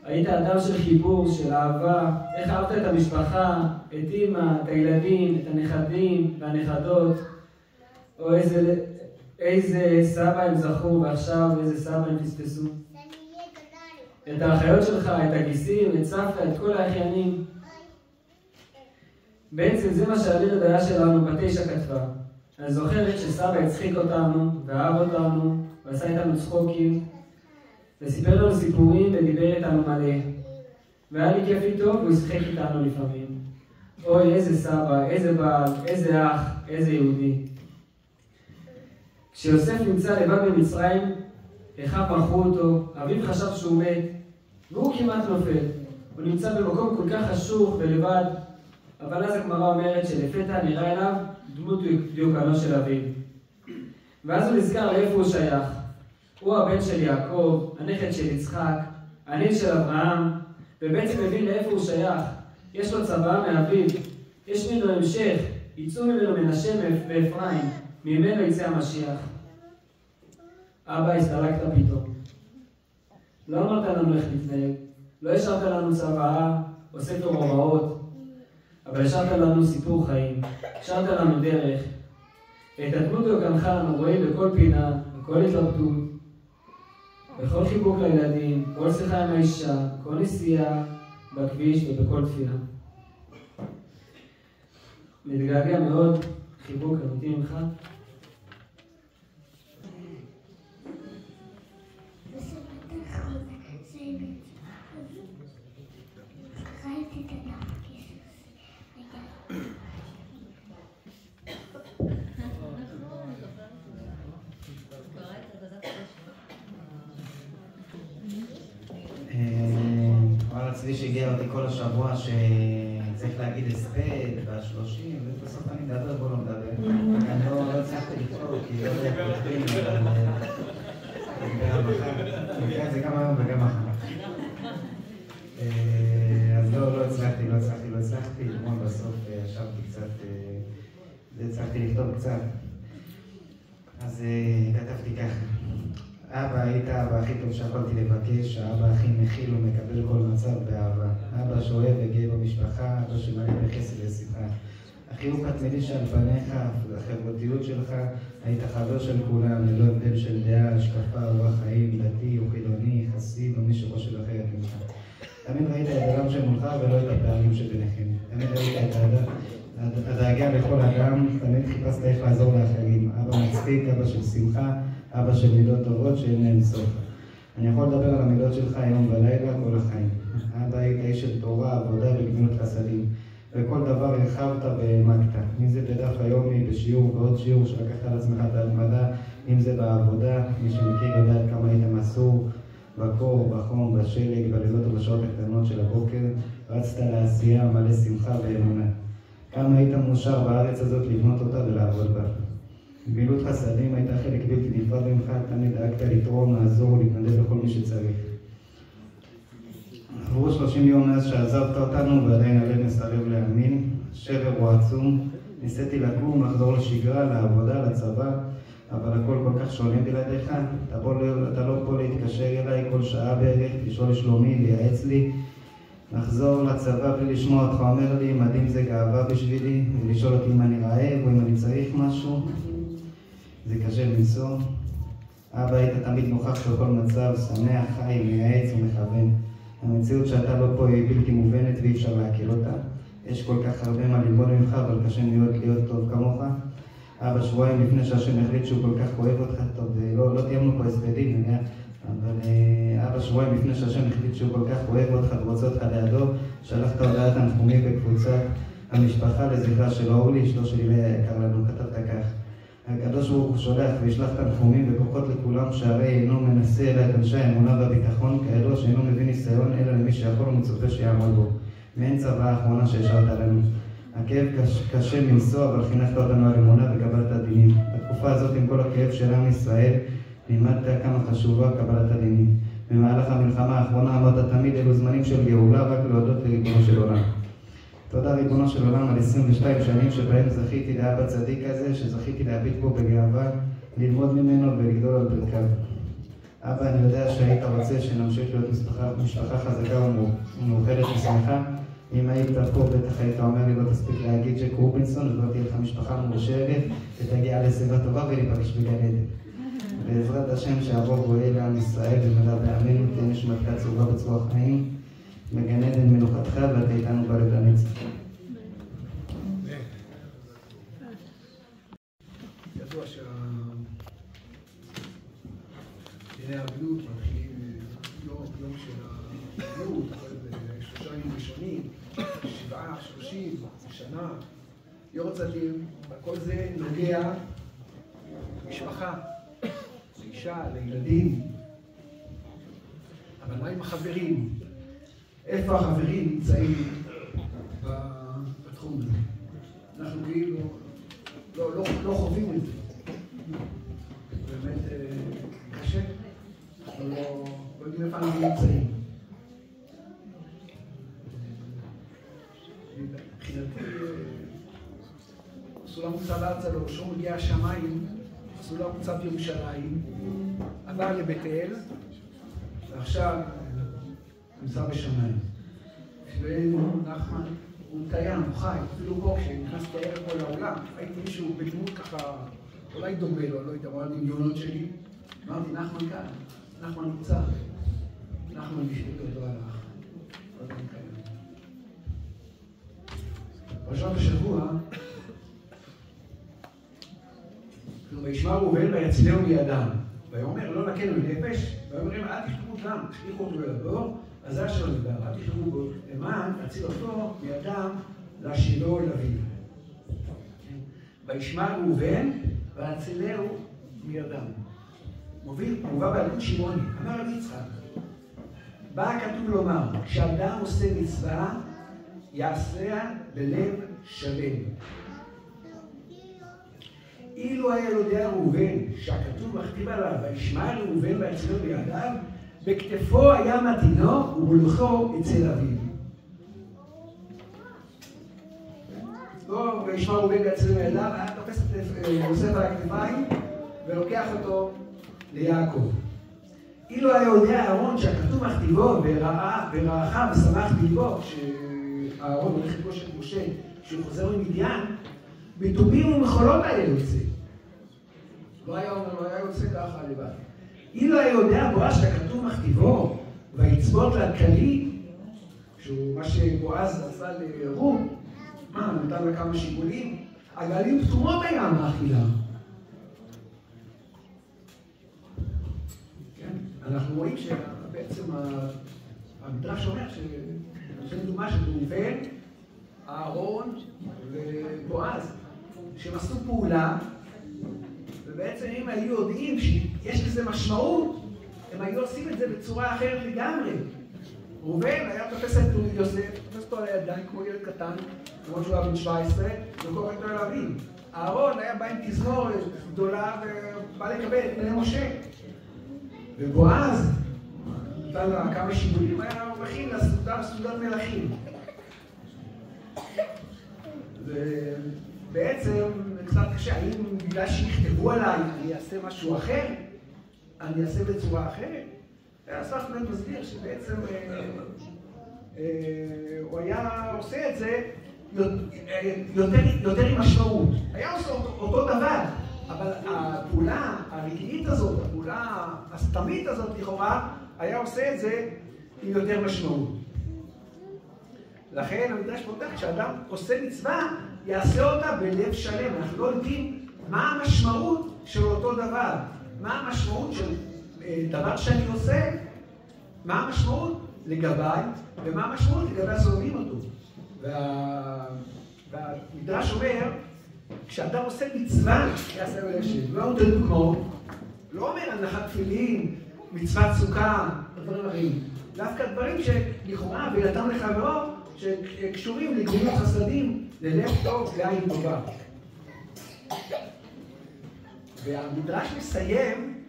[SPEAKER 6] היית אדם של חיבור, של אהבה, איך אהבת את המשפחה, את אמא, את הילדים, את הנכדים והנכדות, או איזה סבא הם זכו ועכשיו איזה סבא הם פספסו. את האחיות שלך, את הגיסים, את סבתא, את כל האחיינים. בעצם זה מה שהליל הדעה שלנו ב9 כתבה. אני זוכרת שסבא הצחיק אותנו ואהב אותנו ועשה איתנו צחוקים וסיפר לנו סיפורים ודיבר איתנו מלא. והיה לי כיף איתו והוא שחק איתנו לפעמים. אוי, איזה סבא, איזה בעל, איזה אח, איזה יהודי. כשיוסף נמצא לבד במצרים, אחיו מכרו אותו, אביו חשב שהוא מת, והוא כמעט נופל. הוא נמצא במקום כל כך חשוך ולבד, אבל אז הגמרא אומרת שלפתע נראה אליו דמות דיוקנו של אביו. ואז הוא נזכר לאיפה הוא שייך. הוא הבן של יעקב, הנכד של יצחק, הניל של אברהם, ובעצם מבין לאיפה הוא שייך. יש לו צוואה מאביו, יש ממנו המשך, יצאו ממנו מנשה ואפרים, ממנו יצא המשיח. אבא, הסתלקת פתאום. לא אמרת לנו איך להתנהג, לא השארת לנו צוואה או ספר הוראות, אבל השארת לנו סיפור חיים, השארת לנו דרך. את הדמות דיוקנך אנו רואים בכל פינה, בכל התלבטות, בכל חיבוק לילדים, כל שיחה עם האישה, כל נסיעה בכביש ובכל תפילה. מתגעגע מאוד, חיבוק אמיתי ממך.
[SPEAKER 7] צבי שהגיע אותי כל השבוע שצריך להגיד הספד ב30, ובסוף אני מדבר, בוא לא מדבר. אני לא הצלחתי לקרוא, כי לא יודע פותחים, אבל נקרא את זה גם היום וגם אחר. אז לא הצלחתי, אתמול בסוף ישבתי קצת, הצלחתי לכתוב קצת. אז כתבתי ככה. אבא, היית האבא הכי טוב שיכולתי לבקש, האבא הכי מכיל ומקבל כל מצב באהבה. אבא שאוהב וגאה במשפחה, אבא שמלא בחסד ושמחה. החיוך התמידי על פניך, החברתיות שלך, היית חבר של כולם, ללא הבדל של דעה, השקפה, אורח חיים, דתי או חילוני, חסיד או מישהו חושב אחרת ממך. תמיד ראית את האדם שמולך ולא את הפערים שביניכם. תמיד ראית את הדאגה לכל אדם, תמיד חיפשת איך לעזור לאחרים. אבא מצחיק, אבא של שמחה, אבא של מידות טובות שאין להם סוף. אני יכול לדבר על המידות שלך יום ולילה כל החיים. אבא היית איש של תורה, עבודה וגמילות חסדים. וכל דבר הרחבת והעמקת. אם זה בדף היומי, בשיעור ועוד שיעור שלקחת על עצמך את ההתמדה, אם זה בעבודה, מי שמכיר יודע כמה היית מסור, בקור, בחום, בשלג, בלילות ובשעות הקטנות של הבוקר, רצת לעשייה מלא שמחה ואמונה. כמה היית מאושר בארץ הזאת לבנות אותה ולעבוד בה. גמילות חסדים הייתה חלק בלתי נפרד ממך, תמיד דאגת לתרום, לעזור, להתנדב לכל מי שצריך. עברו 30 יום מאז שעזבת אותנו ועדיין הלב מסרב להאמין. השבר הוא עצום. ניסיתי לקום, לחזור לשגרה, לעבודה, לצבא, אבל הכל כל כך שונה בלעדיך. אתה לא פה להתקשר אליי כל שעה בערך, לשאול לשלומי, לייעץ לי. לחזור לצבא בלי לשמוע אותך אומר לי, מדהים זה גאווה בשבילי, ולשאול אותי אם אני רעב או אם אני צריך משהו. זה קשה למצוא. אבא, היית תמיד נוכח בכל מצב, שמח, חי, מייעץ ומכוון. המציאות שאתה לא פה היא בלתי מובנת ואי אפשר להכיר אותה. יש כל כך הרבה מה ללמוד ממך, אבל קשה מאוד להיות טוב כמוך. אבא, שבועיים לפני שהשם החליט שהוא כל כך אוהב אותך, טוב, לא תיימנו פה הספדים, אבל אבא, שבועיים לפני שהשם החליט שהוא כל כך אוהב אותך ורוצה אותך לידו, שלחת הודעת תנחומים בקבוצת המשפחה לזכרה של אורלי, אשתו שלי יקר לנו, כתבת כך: הקדוש ברוך הוא שולח וישלח תנחומים וכוחות לכולם, שהרי אינו מנסה אלא את אנשי האמונה והביטחון, כידוע שאינו מביא ניסיון אלא למי שיכול ומצופה שיעמוד בו. מעין צוואה האחרונה שהשארת עלינו. הכאב קשה מנשוא, אבל חינכת אותנו על אמונה וקבלת הדינים. בתקופה הזאת, עם כל הכאב של עם ישראל, לימדת כמה חשובה קבלת הדינים. במהלך המלחמה האחרונה אמרת תמיד אלו זמנים של גאולה, רק להודות לריבונו של עולם. תודה ריבונו של עולם על 22 שנים שבהם זכיתי לאבא צדיק הזה, שזכיתי להביט בו בגאווה, ללמוד ממנו ולגדול על ברכיו. אבא, אני יודע שהיית רוצה שנמשיך להיות משפחה חזקה ומאוחדת ושמחה. אם היית פה בטח היית אומר לי, לא תספיק להגיד ג'ק רובינסון, ולא תהיה לך משפחה מאושרת ותגיע לסביבה טובה ולהיפגש בגן עדן. בעזרת השם שהרוב רואה לעם ישראל ומדע בעמנו, תהיה נשמתך צרובה בצרוח חיים, בגן עדן מנוחתך ואתה איתנו בלב לנצח.
[SPEAKER 8] ידוע דיני האבלות מתחילים יום של האבלות, אחרי 3 ימים ראשונים, 7, 30, שנה, יורצייטים, כל זה נוגע למשפחה, לאישה, לילדים. אבל מה עם החברים? איפה החברים נמצאים בתחום הזה? אנחנו כאילו לא חווים את זה. באמת קשה. אנחנו לא יודעים איפה אנחנו נמצאים. מבחינתי, סולם קצת ארצה לו, שהוא מגיע השמיים, סולם קצת ירושלים, עבר לבית אל, ועכשיו נמצא בשמיים. ונחמן הוא קיים, הוא חי, אפילו פה כשנכנס בערב פה לעולם, הייתי מישהו בדמות ככה, אולי דומה לו, לא יודע, הוא הדמיונות שלי, אמרתי, נחמן כאן, נחמן נמצא, נחמן בשביל אותו הלך, עוד פעם קיים. פרשת השבוע, וישמע ראובן ויצילהו מידם, ויאמר לא נקל מנפש, ויאמרים אל תשלחו דם, תשליכו אותו לבור, אז זה אשר נדבר, אל תשלחו בו למען, תציל אותו מידם להשיבו לאביו. וישמע ראובן ויצילהו מידם. מובא בעדות שמעוני, אמר רבי יצחק, בא כתוב לומר, כשאדם עושה מצווה, יעשיה בלב שלם. אילו היה יודע ראובן, שהכתוב מכתיב עליו, וישמע ראובן ויצילהו מידם, בכתפו היה מתינו ובלוחו אצל אביו. לא, וישמע ראובן ויצילהו מידם, היה תופס את יוסף על הכתפיים ולוקח אותו ליעקב. אילו היה יודע אהרון שהכתוב מכתיבו ורעך ושמח בלבו, כשאהרון הולך לפגוש את משה, כשהוא חוזר ממדיין, בטובים ומחולות היה יוצא. לא היה אומר, לא היה יוצא ככה לבד. אילו היה יודע בועז שהכתוב מכתיבו ויצבות לכלי, שהוא מה שבועז עשה לרות, מה, נתן לה כמה שיבולים? הגלים פתומות היה מאכילה. אנחנו רואים שבעצם המדרש אומר שנותן דוגמה של ראובן, אהרון ובועז, שהם עשו פעולה, ובעצם אם היו יודעים שיש לזה משמעות, הם היו עושים את זה בצורה אחרת לגמרי. ראובן היה תופס את יוסף, תופס אותו על הידיים כמו ילד קטן, כמו שהוא היה בן 17, וקורא אותו אל אביו. אהרון היה בא עם תזמורת גדולה ובא לקבל את פני משה. ובועז, נתן לה כמה שיבולים, היה מכין לה סעודת מלכים. ובעצם קצת קשה, האם בגלל שיכתבו עליי אני אעשה משהו אחר? אני אעשה בצורה אחרת? הספרטמן מסביר שבעצם הוא היה עושה את זה יותר עם משמעות. היה עושה אותו דבר, אבל הפעולה הרגעית הזאת, הפעולה הסתמית הזאת לכאורה, היה עושה את זה עם יותר משמעות. לכן המדרש פותח, כשאדם עושה מצווה, יעשה אותה בלב שלם. אנחנו לא יודעים מה המשמעות של אותו דבר, מה המשמעות של דבר שאני עושה, מה המשמעות לגביי, ומה המשמעות לגבי הסובבים אותו. והמדרש אומר, כשאדם עושה מצווה, יעשה בלב שלם. לא נותן דוגמאות, לא אומר הנחת תפילין, מצוות סוכה, דברים אחרים. דווקא דברים שלכאורה וילתם לחברו, שקשורים לגמילות חסדים, ללב טוב ועין טובה. והמדרש מסיים,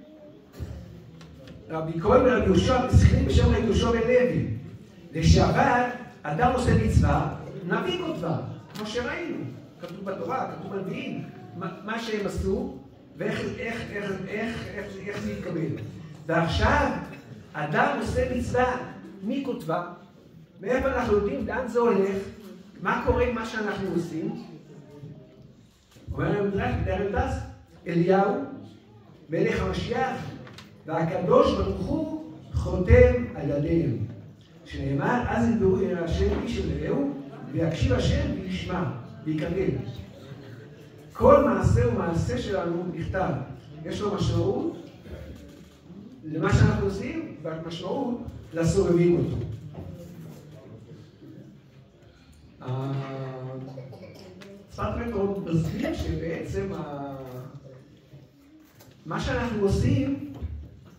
[SPEAKER 8] רבי כהן ורבי יהושע מסכימים בשם רבי יהושע בן לוי. לשעבר אדם עושה מצווה, נביא כותבה, כמו שראינו. כתוב בתורה, כתוב בנביאים, מה שהם עשו ואיך זה יתקבל. ועכשיו אדם עושה מצווה, מי כותבה? מאיפה אנחנו יודעים לאן זה הולך? מה קורה עם מה שאנחנו עושים? אומר המדרש, בדרך אליהו, מלך המשיח, והקדוש ברוך הוא חותם על ידיהם. שנאמר, אז ידעו אל השם איש אלוהיהו, ויקשיב השם וישמע, ויקבל. כל מעשה ומעשה שלנו נכתב. יש לו משמעות למה שאנחנו עושים, והמשמעות לסובבים אותו. ספרטמן מסביר שבעצם מה שאנחנו עושים,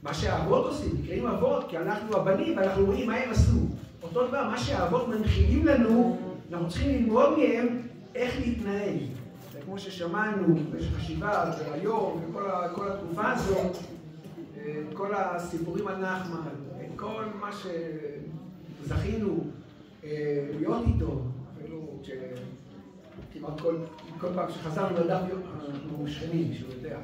[SPEAKER 8] מה שהאבות עושים, נקראים אבות, כי אנחנו הבנים ואנחנו רואים מה הם עשו. אותו דבר, מה שהאבות מנחילים לנו, אנחנו צריכים ללמוד מהם איך להתנהג. זה כמו ששמענו בחשיבה והיום, וכל התקופה הזאת, כל הסיפורים על נחמן, כל מה שזכינו להיות איתו, אפילו כמעט כל פעם שחזרנו לדף, אנחנו שכנים, שהוא יודע.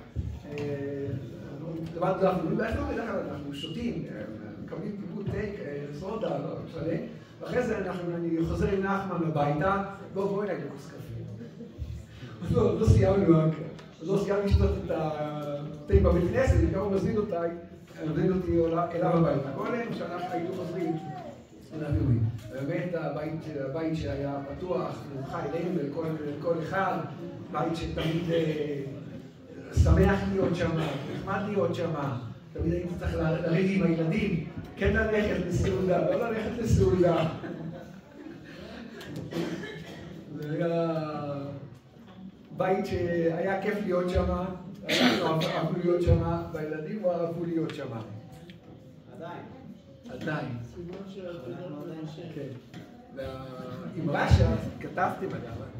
[SPEAKER 8] אנחנו שותים, מקבלים טיפול טייק, סודה, לא משנה. ואחרי זה אני חוזר עם נחמן הביתה, בואי נגיד כוס קפה. לא סיימנו לשתות את הטייק בבית כנסת, גם הוא מזמין אותי אליו הביתה. כל אלה שאנחנו היינו חוזרים לנביאים. באמת הבית שהיה פתוח, נוחה אלינו לכל אחד, בית שתמיד שמח להיות שם, נחמד להיות שם, תמיד הייתי צריך לריב עם הילדים, כן ללכת לסעודה, לא ללכת לסעודה. זה היה בית שהיה כיף להיות שם, אנחנו אהבנו להיות שם, והילדים אהבו להיות שם. עדיין. עם רש"א כתבתם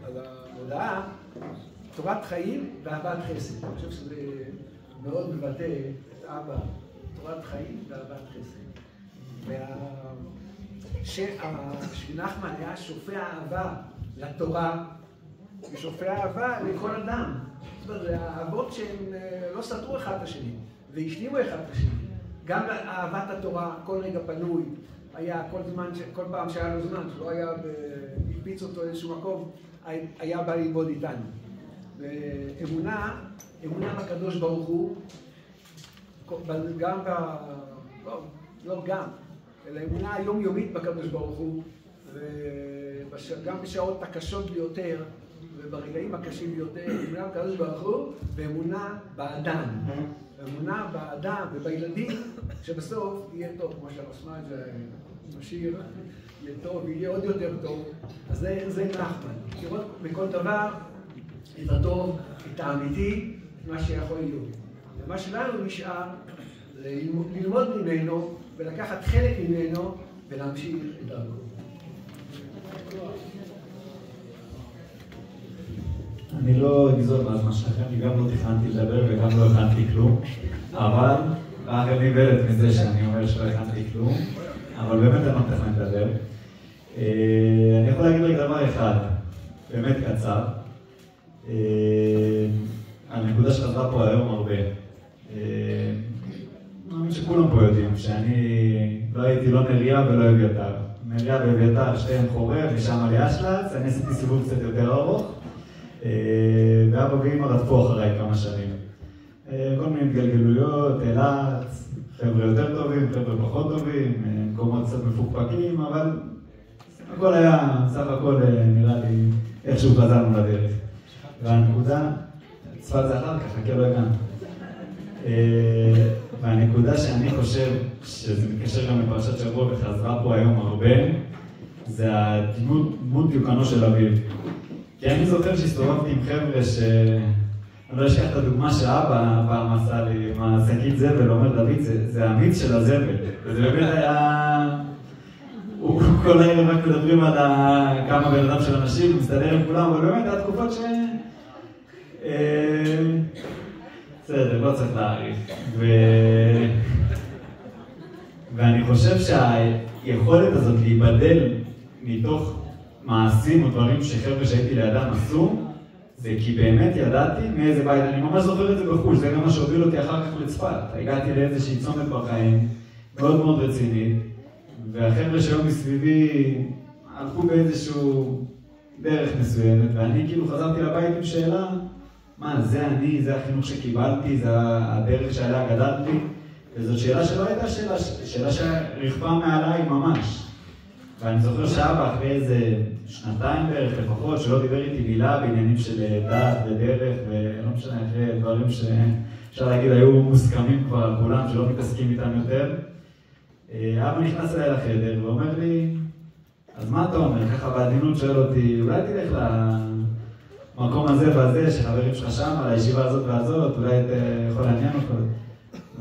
[SPEAKER 8] על המודעה תורת חיים ואהבת חסד. אני חושב שזה מאוד מבטא את אבא, תורת חיים ואהבת חסד. שנחמן היה שופע אהבה לתורה ושופע אהבה לכל אדם. זאת אומרת, זה האהבות שהם לא סתרו אחד את השני והשלימו אחד את השני. גם אהבת התורה, כל רגע פנוי, היה כל פעם שהיה לו זמן, שלא היה הקפיץ אותו איזשהו מקום, היה בא ללמוד איתנו. ואמונה בקדוש ברוך הוא, גם לא גם, אלא אמונה היומיומית בקדוש ברוך הוא, וגם בשעות הקשות ביותר, וברגעים הקשים ביותר, אמונה בקדוש ברוך הוא, ואמונה באדם. אמונה באדם ובילדים, שבסוף יהיה טוב, כמו שהרשמה את זה משאיר, יהיה טוב, יהיה עוד יותר טוב. אז זה נחמן. לראות בכל דבר את הטוב, את האמיתי, מה שיכול להיות. ומה שלנו נשאר, ללמוד ממנו ולקחת חלק ממנו ולהמשיך את דרכו.
[SPEAKER 3] אני לא אגזול מהזמן שלכם, אני גם לא תכננתי לדבר וגם לא הכנתי כלום, אבל רק אני בלט מזה שאני אומר אומר שלא הכנתי כלום, אבל באמת אני לא מתכנן לדבר. אני יכול להגיד רק דבר אחד, באמת קצר. הנקודה שחזרה פה היום הרבה. אני מאמין שכולם פה יודעים שאני לא הייתי לא נריה ולא אביתר. נריה ואביתר שתיהם חורב, ושם על ישלץ, אני עשיתי סיבוב קצת יותר ארוך. ואבא ואמא רדפו אחריי כמה שנים. כל מיני התגלגלויות, אלץ, חבר'ה יותר טובים, חבר'ה פחות טובים, מקומות קצת מפוקפקים, אבל הכל היה, סך הכל נראה לי איכשהו חזרנו לדרך. והנקודה, צפת זה אחר כך, חכה לא הגענו. והנקודה שאני חושב שזה מתקשר גם לפרשת שבוע וחזרה פה היום הרבה, זה הדמות דיוקנו של אביב. כי אני זוכר שהסתובבתי עם חבר'ה אני לא אשכח את הדוגמה שאבא פעם עשה לי עם השקית זבל, אומר דוד, זה המיץ של הזבל. וזה באמת היה... כל הערב רק מדברים על כמה בן אדם של אנשים, מסתדר עם כולם, אבל באמת היה תקופות בסדר, לא צריך להעריך. ואני חושב שהיכולת הזאת להיבדל מתוך מעשים או דברים שחבר'ה שהייתי לידם עשו, זה כי באמת ידעתי מאיזה בית, אני ממש זוכר את זה בחוש, זה גם מה שהוביל אותי אחר כך לצפת. הגעתי לאיזושהי צומת בחיים, מאוד מאוד רצינית, והחבר'ה שהיום מסביבי הלכו באיזשהו דרך מסוימת, ואני כאילו חזרתי לבית עם שאלה, מה, זה אני, זה החינוך שקיבלתי, זה הדרך שעליה גדלתי, וזאת שאלה שלא הייתה שאלה שרכבה מעליי ממש. ואני זוכר שאבא אחרי איזה שנתיים בערך לפחות, שלא דיבר איתי מילה בעניינים של דת ודרך, ולא משנה, אחרי דברים שאפשר להגיד היו מוסכמים כבר על כולם, שלא מתעסקים איתם יותר. אבא נכנס אליי לחדר ואומר לי, אז מה אתה אומר? ככה בעדינות שואל אותי, אולי תלך למקום הזה והזה, שחברים שלך שם, על הישיבה הזאת והזאת, אולי אתה יכול לעניין אותך.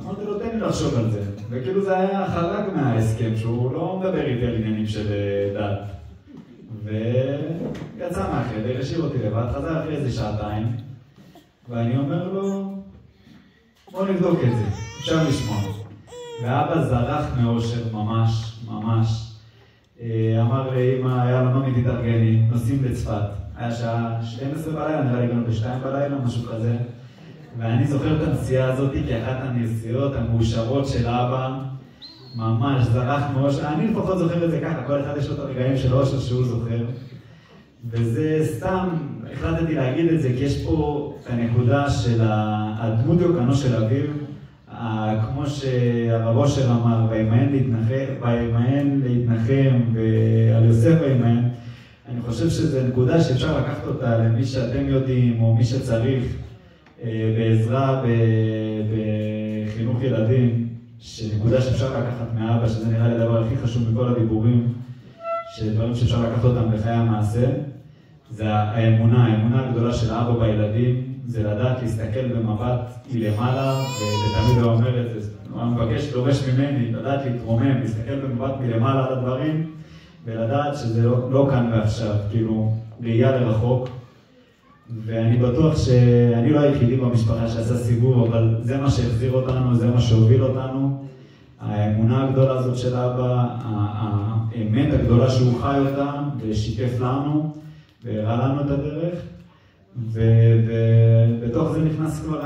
[SPEAKER 3] אמרתי לו, תן לי לחשוב על זה. וכאילו זה היה חרג מההסכם, שהוא לא מדבר איתי על עניינים של דת. ויצא מהחדר, השאיר אותי לבד, חזר אחרי איזה שעתיים, ואני אומר לו, בוא נבדוק את זה, אפשר לשמוע. ואבא זרח מאושר ממש, ממש. אמר לאמא, יאללה, נעמי תתארגני, נוסעים לצפת. היה שעה 12 בלילה, נראה לי גם ב2 בלילה, משהו כזה. ואני זוכר את הנסיעה הזאת כאחת הנסיעות המאושרות של אבא, ממש זרח מאושר. אני לפחות זוכר את זה ככה, כל אחד יש לו את הרגעים של אושר שהוא זוכר. וזה סתם, החלטתי להגיד את זה, כי יש פה את הנקודה של הדמות דיוקנו של אביב, כמו שהרב אושר אמר, וימיין להתנחם, ועל יוסף וימיין. אני חושב שזו נקודה שאפשר לקחת אותה למי שאתם יודעים, או מי שצריך, בעזרה בחינוך ילדים, שנקודה שאפשר לקחת מאבא, שזה נראה לי הדבר הכי חשוב מכל הדיבורים, שדברים שאפשר לקחת אותם בחיי המעשה, זה האמונה הגדולה של האבא בילדים, זה לדעת להסתכל במבט מלמעלה, ותמיד הוא אומר את זה, הוא מבקש דורש ממני, לדעת להתרומם, להסתכל במבט מלמעלה על הדברים, ולדעת שזה לא כאן ועכשיו, כאילו ראייה לרחוק. ואני בטוח שאני לא היחידי במשפחה שעשה סיבוב, אבל זה מה שהחזיר אותנו, זה מה שהוביל אותנו. האמונה הגדולה הזאת של אבא, האמת הגדולה שהוא חי אותה ושיתף לנו והראה לנו את הדרך. ובתוך זה נכנס כבר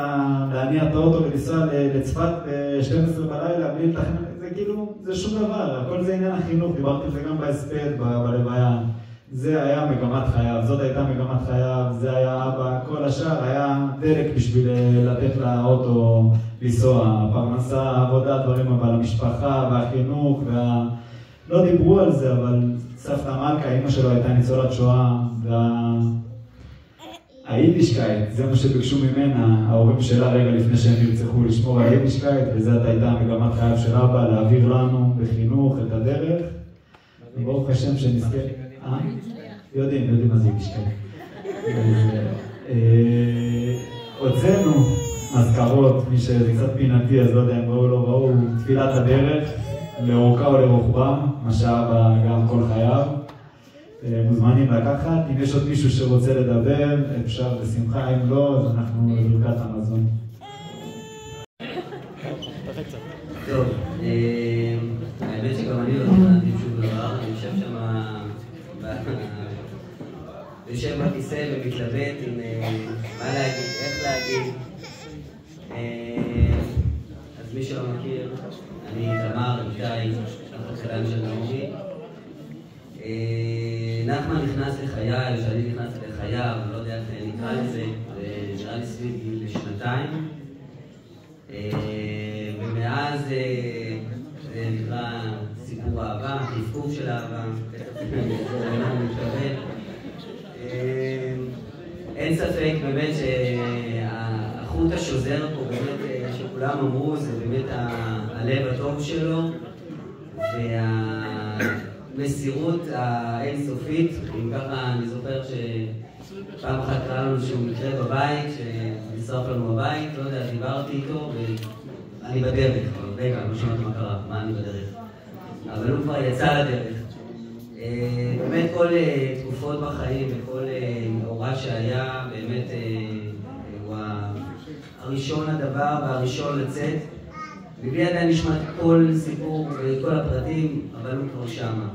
[SPEAKER 3] להניע את האוטו ולנסוע לצפת ב-12 בלילה בלי לתכנן, זה כאילו, זה שום דבר, הכל זה עניין החינוך, דיברתי על זה גם בהספד, בלוויה. זה היה מגמת חייו, זאת הייתה מגמת חייו, זה היה אבא, כל השאר היה דלק בשביל לתת לאוטו לנסוע, פרנסה, עבודה, דברים, אבל המשפחה והחינוך, לא דיברו על זה, אבל סבתא מלכה, אמא שלו הייתה ניצולת שואה, היידישקייט, זה מה שביקשו ממנה, ההורים שלה רגע לפני שהם נרצחו לשמור על היידישקייט, וזאת הייתה מגמת חייו של אבא, להעביר לנו בחינוך את הדרך, וברוך השם שנזכה. יודעים מה זה יידישקייט. הוצאנו מזכרות, מי שקצת פינתי אז לא יודע אם ראו לא ראו, תפילת הדרך, לאורכה או לרוחבה, מה שאבא גם כל חייו. מוזמנים לקחת, אם יש עוד מישהו שרוצה לדבר, אפשר בשמחה, אם לא, אז אנחנו בברכת המזון.
[SPEAKER 9] טוב, יושב בכיסא ומתלבט עם מה להגיד, איך להגיד. אז מי שלא מכיר, אני תמר, איתי, החתן של נעמי. נחמן נכנס לחיי, או שאני נכנס לחייו, לא יודע איך נקרא לזה, נראה לי סביב גיל 2. ומאז זה נקרא סיפור אהבה, תפקוף של אהבה, אין ספק באמת שהחוט השוזר פה, באמת שכולם אמרו, זה באמת הלב הטוב שלו והמסירות האינסופית. אם ככה אני זוכר שפעם אחת קרה לנו שהוא מקרה בבית, שנשרף לנו בבית, לא יודע, דיברתי איתו ואני בדרך, רגע, לא שמעת מה קרה, מה אני בדרך, אבל הוא כבר יצא לדרך. באמת כל תקופות בחיים וכל הוראה שהיה, באמת הוא הראשון לדבר והראשון לצאת. בלי עדיין נשמע כל סיפור וכל הפרטים, אבל הוא כבר שמה.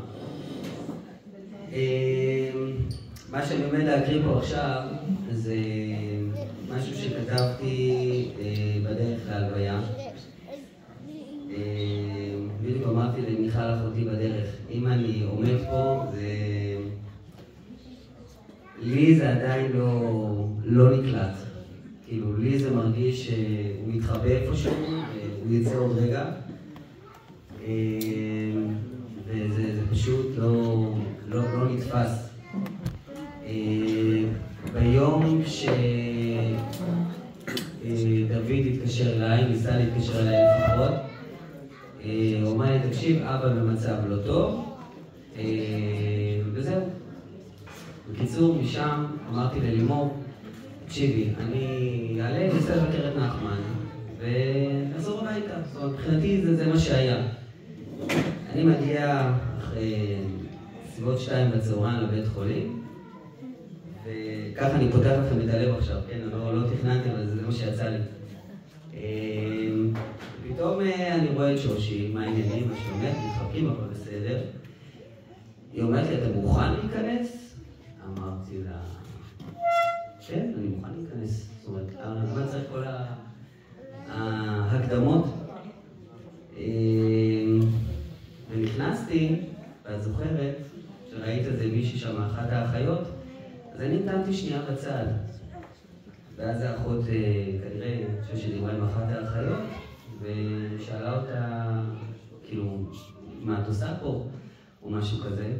[SPEAKER 9] מה שאני עומד להקריא פה עכשיו זה משהו שכתבתי בדרך להלוויה. בדיוק אמרתי למיכל אחותי בדרך, אם אני עומד פה, לי זה עדיין לא נקלט. כאילו, לי זה מרגיש שהוא מתחבא איפשהו, הוא יצא עוד רגע. וזה פשוט לא נתפס. ביום שדוד התקשר אליי, ניסה להתקשר אליי לפחות, הוא אמר לי, תקשיב, אבא במצב לא טוב, וזהו. בקיצור, משם אמרתי ללימור, תקשיבי, אני אעלה ונסה לבקר את נחמן, ונחזור הביתה. זאת אומרת, מבחינתי זה מה שהיה. אני מגיע אחרי סביבות 2 בצהריים לבית חולים, וככה אני פותח לכם את הלב עכשיו, כן? לא תכננתי, אבל זה מה שיצא לי. פתאום אני רואה את שושי, מה העניינים, מה שלומך, מתחבקים, הכל בסדר. היא אומרת לי, אתה מוכן להיכנס? אמרתי לה, כן, אני מוכן להיכנס. זאת אומרת, מה צריך כל ההקדמות? ונכנסתי, ואת זוכרת שראית איזה מישהי שם, אחת האחיות, אז אני נתנתי שנייה בצד. ואז האחות, כנראה, אני חושב שדיברה עם אחת האחיות, ושאלה אותה, כאילו, מה את עושה פה? או משהו כזה.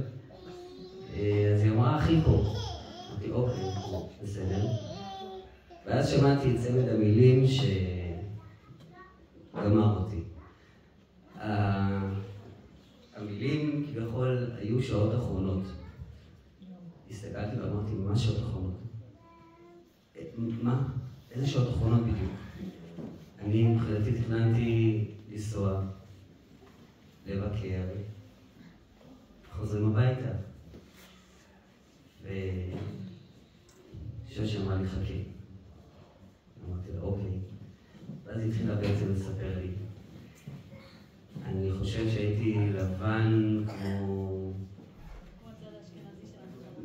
[SPEAKER 9] אז היא אמרה, אחי פה. אמרתי, אוקיי, בסדר. ואז שמעתי את צמד המילים שגמר אותי. המילים כביכול היו שעות אחרונות. הסתכלתי ואמרתי, מה שעות אחרונות? מה? איזה שעות אחרונות בדיוק? אני מבחינתי תכננתי לנסוע, לבקר, חוזרים הביתה. ושושי אמרה לי, חכה. אמרתי לה, אוקיי. ואז היא התחילה בעצם לספר לי. אני חושב שהייתי לבן כמו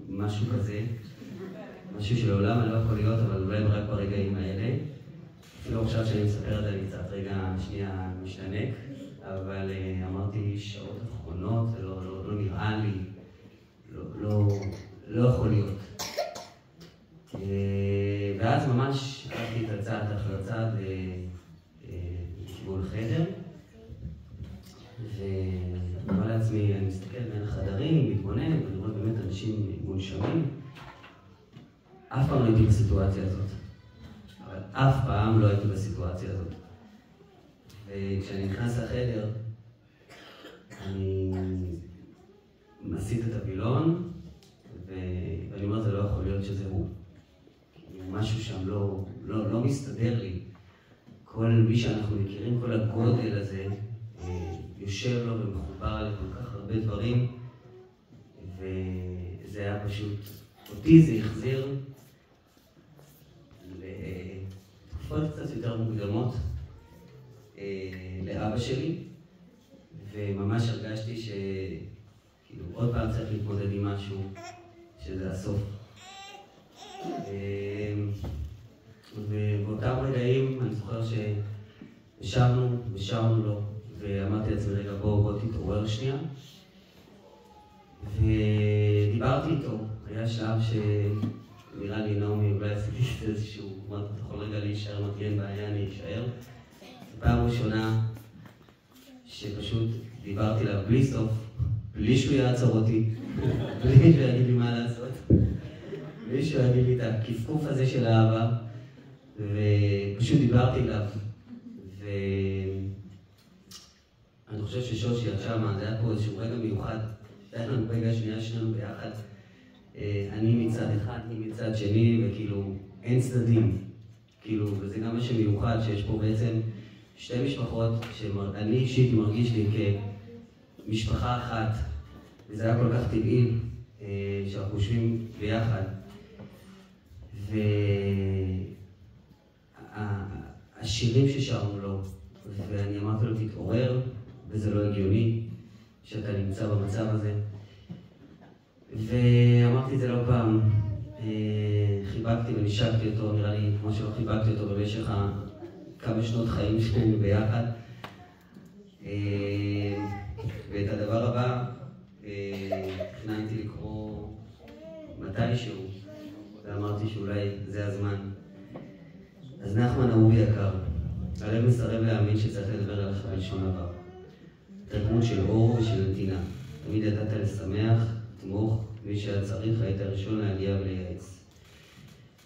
[SPEAKER 9] משהו כזה, משהו שלעולם אני לא יכול להיות, אבל אולי רק ברגעים האלה. אפילו עכשיו שאני מספר את זה, אני קצת רגע שנייה משתנק, אבל אמרתי שעות אחרונות, זה לא נראה לי, לא יכול להיות. ואז ממש הלכתי את הצעד אחר צעד לכיוון חדר, ואמר לעצמי, אני מסתכל בין החדרים, מתבונן, ואני רואה באמת אנשים מונשמים. אף פעם לא הייתי בסיטואציה הזאת. אבל אף פעם לא הייתי בסיטואציה הזאת. וכשאני נכנס לחדר, אני מסיט את הווילון, ואני אומר, זה לא יכול להיות שזה הוא. משהו שם לא מסתדר לי. כל מי שאנחנו מכירים, כל הגודל הזה, יושב לו ומחובר לכל כך הרבה דברים, וזה היה פשוט, אותי זה החזיר לתקופות קצת יותר מוקדמות לאבא שלי, וממש הרגשתי שכאילו עוד פעם צריך להתמודד עם משהו שזה הסוף. ובאותם רגעים אני זוכר ששרנו ושרנו לו, ואמרתי לעצמי, רגע בוא תתעורר שנייה. ודיברתי איתו, היה שלב שנראה לי נעמי, אולי עשיתי איזשהו, אמרתי, אתה יכול רגע להישאר, אמרתי, אין בעיה, אני אשאר. פעם ראשונה שפשוט דיברתי עליו בלי סוף, בלי שהוא יעצור אותי, בלי שהוא יגיד לי מה לעשות, בלי שהוא יגיד לי את הכפכוף הזה של האהבה, ופשוט דיברתי אליו. ואני חושב ששושי עד שמה, זה היה פה איזשהו רגע מיוחד, היה לנו רגע שנייה שלנו ביחד, אני מצד אחד, היא מצד שני, וכאילו אין צדדים, כאילו, וזה גם משהו מיוחד שיש פה בעצם שתי משפחות שאני אישית מרגיש לי כמשפחה אחת, וזה היה כל כך טבעי שאנחנו חושבים ביחד. והשירים ששרנו לו, ואני אמרתי לו תתעורר, וזה לא הגיוני שאתה נמצא במצב הזה. ואמרתי את זה לא פעם, חיבקתי ונשקתי אותו, נראה לי כמו שלא חיבקתי אותו במשך כמה שנות חיים שלנו ביחד. ואת הדבר הבא תכננתי לקרוא מתישהו, ואמרתי שאולי זה הזמן. אז נחמן אהובי יקר, הלב מסרב להאמין שצריך לדבר עליך בלשון עבר. תרגמות של אור ושל נתינה. תמיד ידעת לשמח, תמוך, מי שהיה צריך היית הראשון להגיע ולייעץ.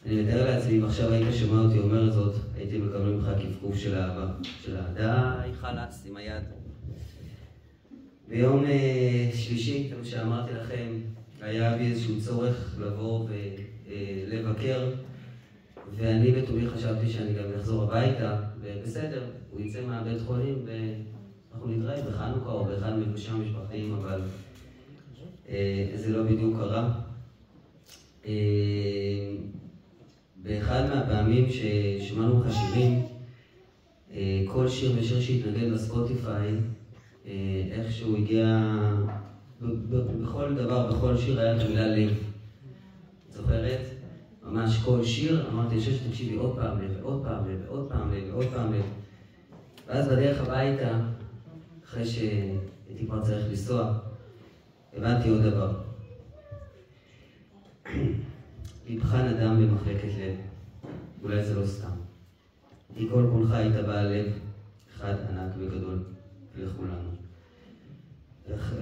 [SPEAKER 9] אני מתאר לעצמי, אם עכשיו היית שומע אותי אומר זאת, הייתי מקבל ממך כפכוף של אהבה, של די חלץ עם היד. ביום שלישי, כמו שאמרתי לכם, היה בי איזשהו צורך לבוא ולבקר, ואני בתומי חשבתי שאני גם אחזור הביתה, ובסדר, הוא יצא מהבית חולים ואנחנו נתראה בחנוכה או באחד מפגשים המשפחתיים, אבל זה לא בדיוק קרה. באחד מהפעמים ששמענו לך שירים, כל שיר ושיר שהתנגד בספוטיפיי, איכשהו הגיע, בכל דבר, בכל שיר היה את המילה לב. זוכרת? ממש כל שיר, אמרתי, אני חושב שתקשיבי עוד פעם לב, ועוד פעם לב, ועוד פעם לב, ועוד פעם לב. ואז בדרך הביתה, אחרי שהייתי כבר צריך לנסוע, הבנתי עוד דבר. ליבך נדם במחלקת לב, אולי זה לא סתם. כי כל כולך היית בעל לב, אחד ענק וגדול לכולנו.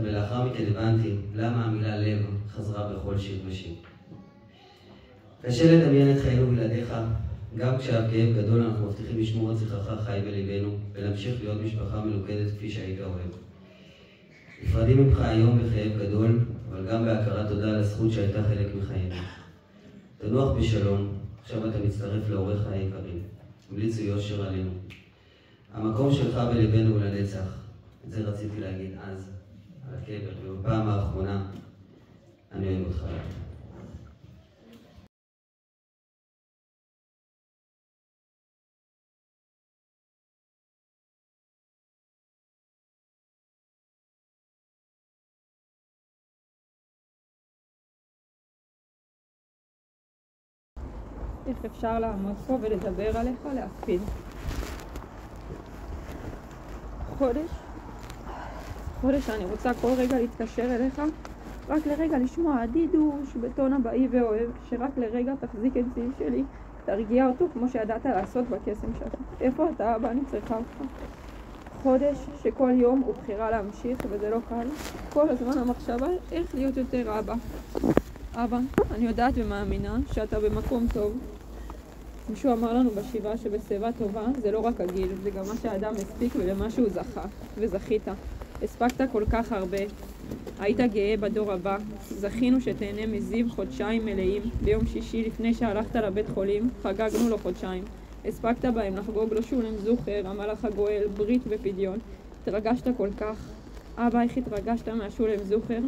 [SPEAKER 9] ולאחר מכן הבנתי למה המילה לב חזרה בכל שיר ושיר. קשה לדמיין את חיינו בלעדיך, גם כשהכאב גדול אנחנו מבטיחים לשמור את זכרך חי בליבנו ולהמשיך להיות משפחה מלוכדת כפי שהיית אוהב. נפרדים ממך היום בכאב גדול, אבל גם בהכרת תודה על הזכות שהייתה חלק מחיינו. תנוח בשלום, עכשיו אתה מצטרף להוריך היקרים. המליצו יושר עלינו. המקום שלך בליבנו הוא לנצח. את זה רציתי להגיד אז, על הקבר, ובפעם האחרונה אני אוהב אותך.
[SPEAKER 10] איך אפשר לעמוד פה ולדבר עליך, להקפיד. חודש אני רוצה כל רגע להתקשר אליך, רק לרגע לשמוע הדידוש בטון הבאי ואוהב, שרק לרגע תחזיק את זיו שלי, תרגיע אותו כמו שידעת לעשות בקסם שלך. איפה אתה אבא? אני צריכה אותך. חודש שכל יום הוא בחירה להמשיך וזה לא קל. כל הזמן המחשבה איך להיות יותר אבא. אבא, אני יודעת ומאמינה שאתה במקום טוב. מישהו אמר לנו בשבעה שבשיבה טובה זה לא רק הגיל, זה גם מה שהאדם הספיק ולמה שהוא זכה, וזכית. הספקת כל כך הרבה. היית גאה בדור הבא. זכינו שתהנה מזיו חודשיים מלאים. ביום שישי לפני שהלכת לבית חולים, חגגנו לו חודשיים. הספקת בהם לחגוג לו שולם זוכר, המלאך הגואל, ברית ופדיון. התרגשת כל כך. אבא, איך התרגשת מהשולם זוכר?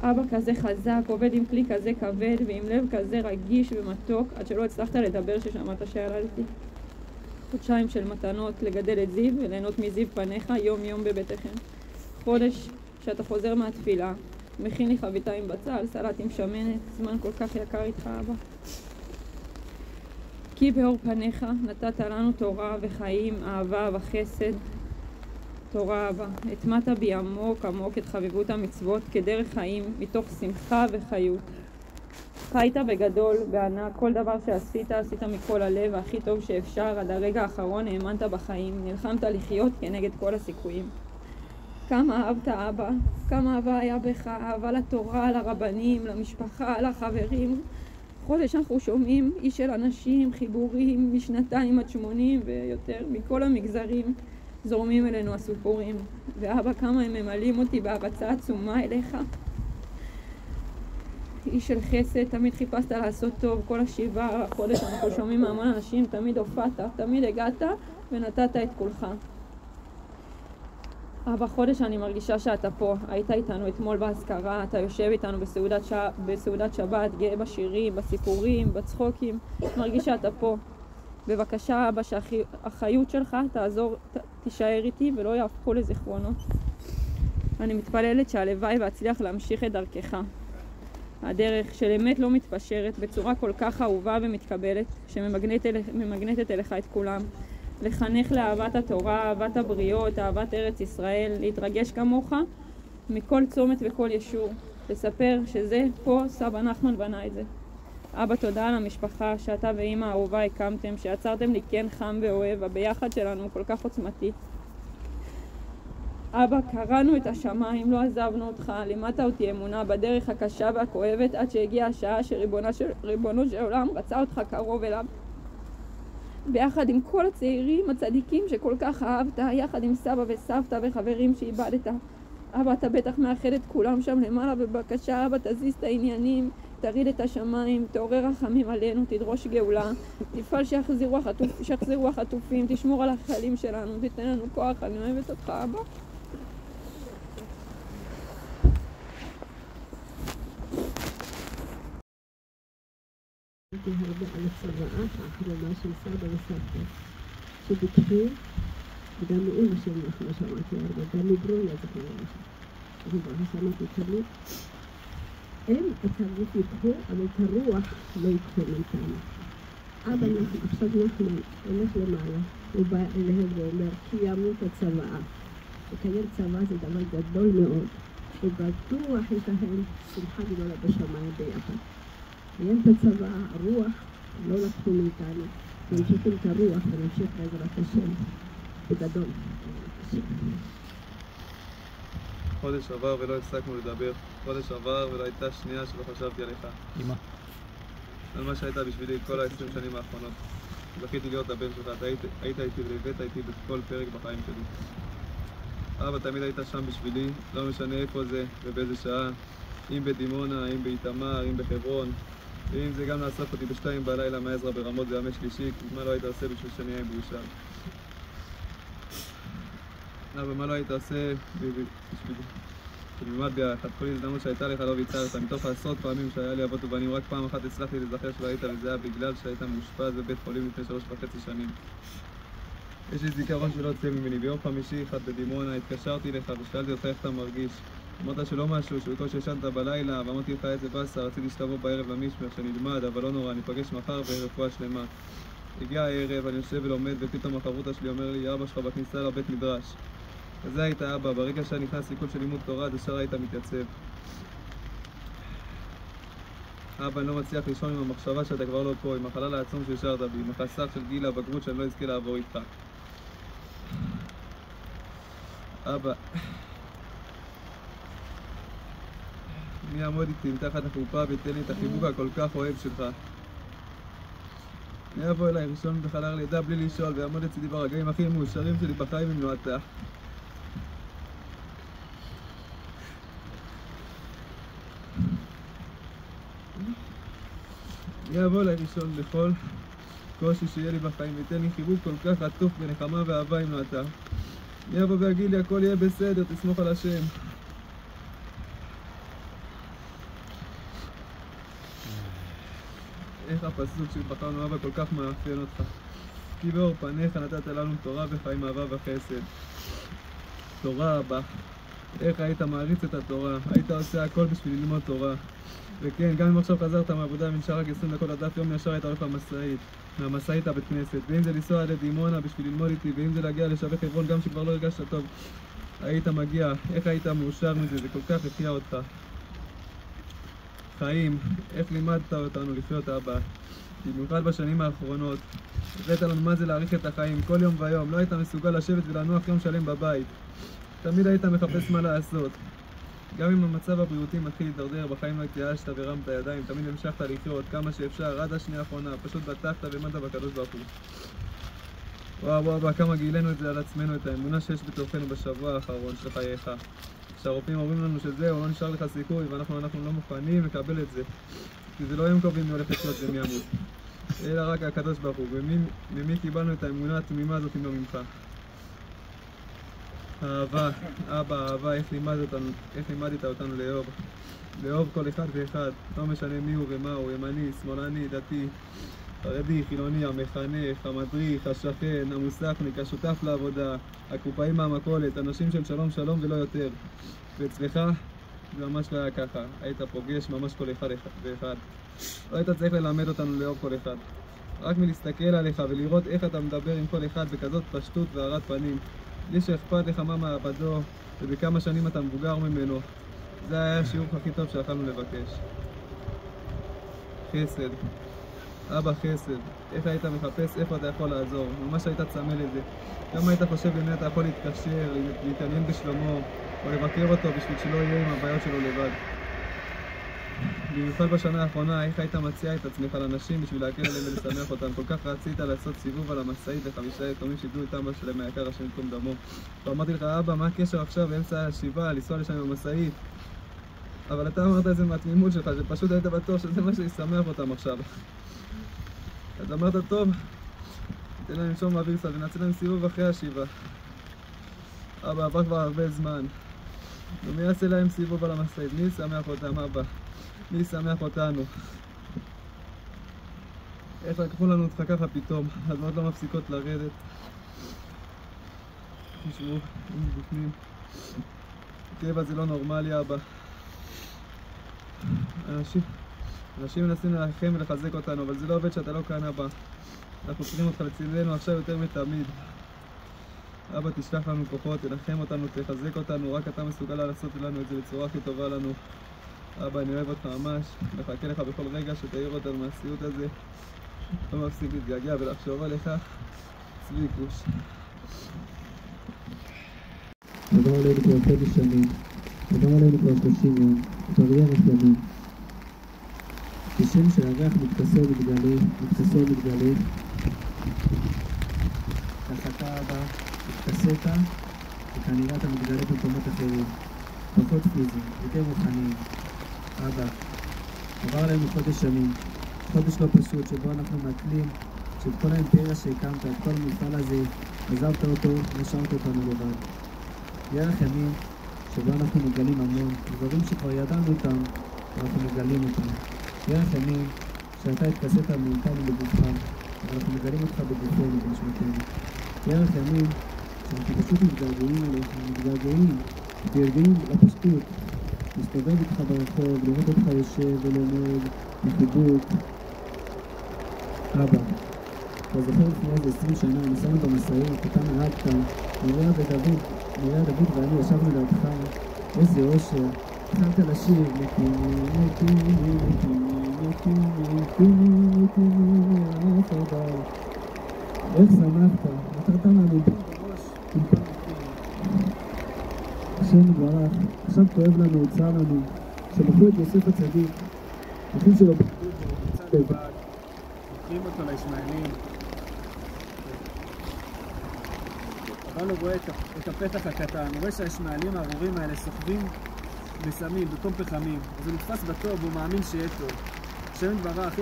[SPEAKER 10] אבא כזה חזק, עובד עם כלי כזה כבד ועם לב כזה רגיש ומתוק, עד שלא הצלחת לדבר ששמעת שילדתי. חודשיים של מתנות, לגדל את זיו וליהנות מזיו פניך יום יום בביתכם. חודש שאתה חוזר מהתפילה, מכין לי חביתה עם בצל, סלט עם שמנת, זמן כל כך יקר איתך אבא. כי באור פניך נתת לנו תורה וחיים, אהבה וחסד. תורה אבא, הטמעת בי עמוק עמוק את חביבות המצוות כדרך חיים, מתוך שמחה וחיות. חיית בגדול, בענק, כל דבר שעשית, עשית מכל הלב, הכי טוב שאפשר, עד הרגע האחרון האמנת בחיים, נלחמת לחיות כנגד כל הסיכויים. כמה אהבת אבא, כמה אהבה היה בך, אהבה לתורה, לרבנים, למשפחה, לחברים. חודש אנחנו שומעים איש של אנשים, חיבורים, משנתיים עד 80 ויותר, מכל המגזרים זורמים אלינו הסיפורים. ואבא, כמה הם ממלאים אותי בהרצה עצומה אליך. איש של חסד, תמיד חיפשת לעשות טוב, כל השבעה, החודש אנחנו שומעים מהמון אנשים, תמיד הופעת, תמיד הגעת ונתת את כולך. אבא, חודש אני מרגישה שאתה פה, היית איתנו אתמול בהזכרה, אתה יושב איתנו בסעודת שבת, גאה בשירים, בסיפורים, בצחוקים, מרגיש שאתה פה. בבקשה אבא, שהחיות שלך תעזור, תישאר איתי ולא יהפכו לזיכרונות. אני מתפללת שהלוואי ואצליח להמשיך את דרכך. הדרך של אמת לא מתפשרת בצורה כל כך אהובה ומתקבלת, שממגנטת אליך את כולם. לחנך לאהבת התורה, אהבת הבריות, אהבת ארץ ישראל, להתרגש כמוך מכל צומת וכל ישור. לספר שזה פה סבא נחמן בנה את זה. אבא, תודה על המשפחה שאתה ואמא האהובה הקמתם, שיצרתם לי כן חם ואוהב, הביחד שלנו הוא כל כך עוצמתי. אבא, קראנו את השמיים, לא עזבנו אותך, לימדת אותי אמונה בדרך הקשה והכואבת עד שהגיעה השעה שריבונו של עולם רצה אותך קרוב אליו. ביחד עם כל הצעירים הצדיקים שכל כך אהבת, יחד עם סבא וסבתא וחברים שאיבדת. אבא, אתה בטח מאחד את כולם שם למעלה, בבקשה אבא, תזיז את העניינים, תריד את השמיים, תעורר רחמים עלינו, תדרוש גאולה, תפעל שיחזרו החטופים, תשמור על החיילים שלנו, תיתן לנו כוח, אני אוהבת אותך אבא.
[SPEAKER 11] הרבה על הצוואה האחרונה של סבא וסבתא שביקשו, וגם מאמא שלי אנחנו שמעתי הרבה, גם מברוניה זכרנו משהו. אז ברכה שמעתי תמיד. הם את הגוף ייקחו, אבל את הרוח לא ייקחו מאיתנו. אבא עכשיו נחמן הולך למעלה, הוא בא אליהם ואומר, קיימנו את הצוואה. לקיים צוואה זה דבר גדול מאוד, ובטוח יש להם שמחה גדולה בשמיים ביחד. ויש בצבא, הרוח לא לקחו מאיתנו, נמשיכים את הרוח ונמשיך בעזרת השם, בגדול.
[SPEAKER 12] חודש עבר ולא הפסקנו לדבר, חודש עבר ולא הייתה שנייה שלא חשבתי עליך. אמא. על מה שהייתה בשבילי כל 20 שנים האחרונות. זכיתי להיות הבן שלך, אתה היית איתי ולבאת איתי בכל פרק בחיים שלי. אבא, תמיד היית שם בשבילי, לא משנה איפה זה ובאיזה שעה, אם בדימונה, אם באיתמר, אם בחברון. ואם זה גם לאסוף אותי ב2 בלילה מעזרא ברמות זה ימי שלישי, מה לא היית עושה בשביל שאני אהיה בושה? אבא, מה לא היית עושה בשביל שנלמד ביחד? כל הזדמנות שהייתה לך לא ויצרת, מתוך העשרות פעמים שהיה לי אבות ובנים, רק פעם אחת הצלחתי לזכר שלא היית, וזה היה בגלל שהיית מאושפז בבית חולים לפני 3.5 שנים. יש לי זיכרון שלא יוצא ממני. ביום חמישי אחד בדימונה התקשרתי לך ושאלתי אותך איך אתה מרגיש. אמרת שלא משהו, שבקושי ישנת בלילה, ואמרתי לך איזה באסה, רציתי שתבוא בערב למשמר, שנלמד, אבל לא נורא, ניפגש מחר ורפואה שלמה. הגיע הערב, אני יושב ולומד, ופתאום החברותה שלי אומר לי, אבא שלך בכניסה לבית מדרש. אז זה היית אבא, ברגע שאני נכנס סיכון של לימוד תורה, זה ישר היית מתייצב. אבא, אני לא מצליח לישון עם המחשבה שאתה כבר לא פה, עם החלל העצום שהשארת בי, עם החסך של גיל הבגרות שאני לא אזכה לעבור איתך. אבא, מי יעמוד איתי מתחת החופה ותן לי את החיבוק הכל כך אוהב שלך. מי יבוא אליי ראשון בחלל לידה בלי לשאול ויעמוד לצידי ברגעים הכי מאושרים שלי בחיים אם לא אתה. מי יבוא אליי ראשון בכל קושי שיהיה לי בחיים ותן לי חיבוק כל כך עטוף בנחמה ואהבה אם לא אתה. מי יבוא ויגיד לי הכל יהיה בסדר, תסמוך על השם. איך הפסוק שבחרנו אבא כל כך מאפיין אותך. כי באור פניך נתת לנו תורה וחיים, אהבה וחסד. תורה אבא, איך היית מעריץ את התורה, היית עושה הכל בשביל ללמוד תורה. וכן, גם אם עכשיו חזרת מהעבודה ונשאר רק 20 דקות לדף יום, ישר היית הולך למשאית, מהמשאית לבית כנסת. ואם זה לנסוע לדימונה בשביל ללמוד איתי, ואם זה להגיע לשבי חברון גם שכבר לא הרגשת טוב, היית מגיע. איך היית מאושר מזה, זה כל כך הפתיע אותך. חיים, איך לימדת אותנו לחיות אבא, במיוחד בשנים האחרונות. הבאת לנו מה זה להעריך את החיים, כל יום ויום. לא היית מסוגל לשבת ולנוח יום שלם בבית. תמיד היית מחפש מה לעשות. גם אם המצב הבריאותי מתחיל להתדרדר, בחיים לא התייאשת ורמת ידיים, תמיד המשכת לחיות כמה שאפשר עד השנייה האחרונה, פשוט בטחת והאמנת בקדוש ברוך הוא. וואו, כמה גילנו את זה על עצמנו, את האמונה שיש בתוכנו בשבוע האחרון של חייך. כשהרופאים אומרים לנו שזהו, לא נשאר לך סיכוי, ואנחנו לא מוכנים לקבל את זה. כי זה לא הם קובעים מי הולך לחיות ומי ימות, אלא רק הקדוש ברוך הוא. וממי קיבלנו את האמונה התמימה הזאת אם לא ממך? אהבה, אבא, אהבה, איך לימדת אותנו לאהוב. לאהוב כל אחד ואחד, לא משנה מי הוא ומה הוא, ימני, שמאלני, דתי, חרדי, חילוני, המחנך, המדריך, השכן, המוסכניק, השותף לעבודה, הקופאי מהמכולת, אנשים של שלום שלום ולא יותר. ואצלך זה ממש לא היה ככה, היית פוגש ממש כל אחד ואחד. לא היית צריך ללמד אותנו לאהוב כל אחד. רק מלהסתכל עליך ולראות איך אתה מדבר עם כל אחד בכזאת פשטות והארת פנים. בלי שאכפת לך מה מעבדו ובכמה שנים אתה מבוגר ממנו. זה היה השיעור הכי טוב שיכולנו לבקש. חסד. אבא חסד. איך היית מחפש איפה אתה יכול לעזור. ממש היית צמא לזה. כמה היית חושב למי אתה יכול להתקשר, להתעניין בשלומו, או לבקר אותו בשביל שלא יהיה עם הבעיות שלו לבד. במיוחד בשנה האחרונה, איך היית מציע את עצמך לאנשים בשביל להקל עליהם ולשמח אותם. כל כך רצית לעשות סיבוב על המשאית ל5 יתומים שאיבדו את אבא שלהם מהיקר השם ייקום דמו. ואמרתי לך, אבא, מה הקשר עכשיו באמצע השבעה לנסוע לשם עם המשאית? אבל אתה אמרת את זה מהתמימות שלך, שפשוט היית בטוח שזה מה שישמח אותם עכשיו. אז אמרת, טוב, ניתן להם לנשום באוויר קצת ונעשה להם סיבוב אחרי השבעה. אבא, עבר כבר הרבה זמן. ומי יעשה להם סיבוב על המשאית? מי ישמח אותם, אבא? מי ישמח אותנו? איך לקחו לנו אותך ככה פתאום? הדמעות לא מפסיקות לרדת. תשמעו, בפנים. טבע זה לא נורמלי, אבא. אנשים מנסים ללחם ולחזק אותנו, אבל זה לא עובד שאתה לא כאן, אבא. אנחנו צריכים אותך לצדנו עכשיו יותר מתמיד. אבא, תשלח לנו כוחות, תנחם אותנו, תחזק אותנו, רק אתה מסוגל לעשות לנו את זה בצורה הכי טובה לנו. אבא, אני אוהב אותך ממש, מחכה לך בכל רגע שתעיר אותנו מהסיוט הזה. לא מפסיק להתגעגע ולחשוב עליך. צבי כוש.
[SPEAKER 13] עבר עלינו כבר חודש שנים, עבר עלינו כבר 30 יום, בריא רחמים. כשם שהריח מתכסה ומתגלה, כך אתה אבא, התכסית, וכנראה אתה מתגלה במקומות אחרים, פחות פיזיים, יותר רוחניים. אבא, עבר עלינו חודש שנים, חודש לא פשוט שבו אנחנו מעכלים שאת כל האימפריה שהקמת, את כל המפעל הזה, עזבת אותו ונשארת אותנו לבד. יהיה לך ימים שבו אנחנו מגלים המון, דברים שכבר ידענו אותם, ואנחנו מגלים אותם. יהיה לך ימים שאתה התכסית מאיתנו בגופך, ואנחנו מגלים אותך בגופנו, בנשמתנו. יהיה לך ימים שאנחנו פשוט מתגעגעים עליך, מתגעגעים לפשטות. מסתובב איתך ברחוב, לראות אותך יושב ולומד, מחיבוק. אבא, אתה זוכר לפני איזה 20 שנה, נסענו במשאית, אתה נהגת, נראה דוד ואני ישבנו לידך, איזה אושר, התחלת לשיר, נתיני, איך שמחת, נתת לנו בראש, השם יתברך, עכשיו כואב לנו, צר לנו, שמכרו את יוסף הצדיק, אחים שלו פחדו ונמצא לבד, מוכרים אותו לישמעאלים. אבל הוא רואה את הפתח הקטן, הוא רואה שהישמעאלים הארורים האלה סוחבים בסמים, בתום פחמים, אז הוא נתפס בטוב והוא מאמין שיהיה טוב. השם יתברך,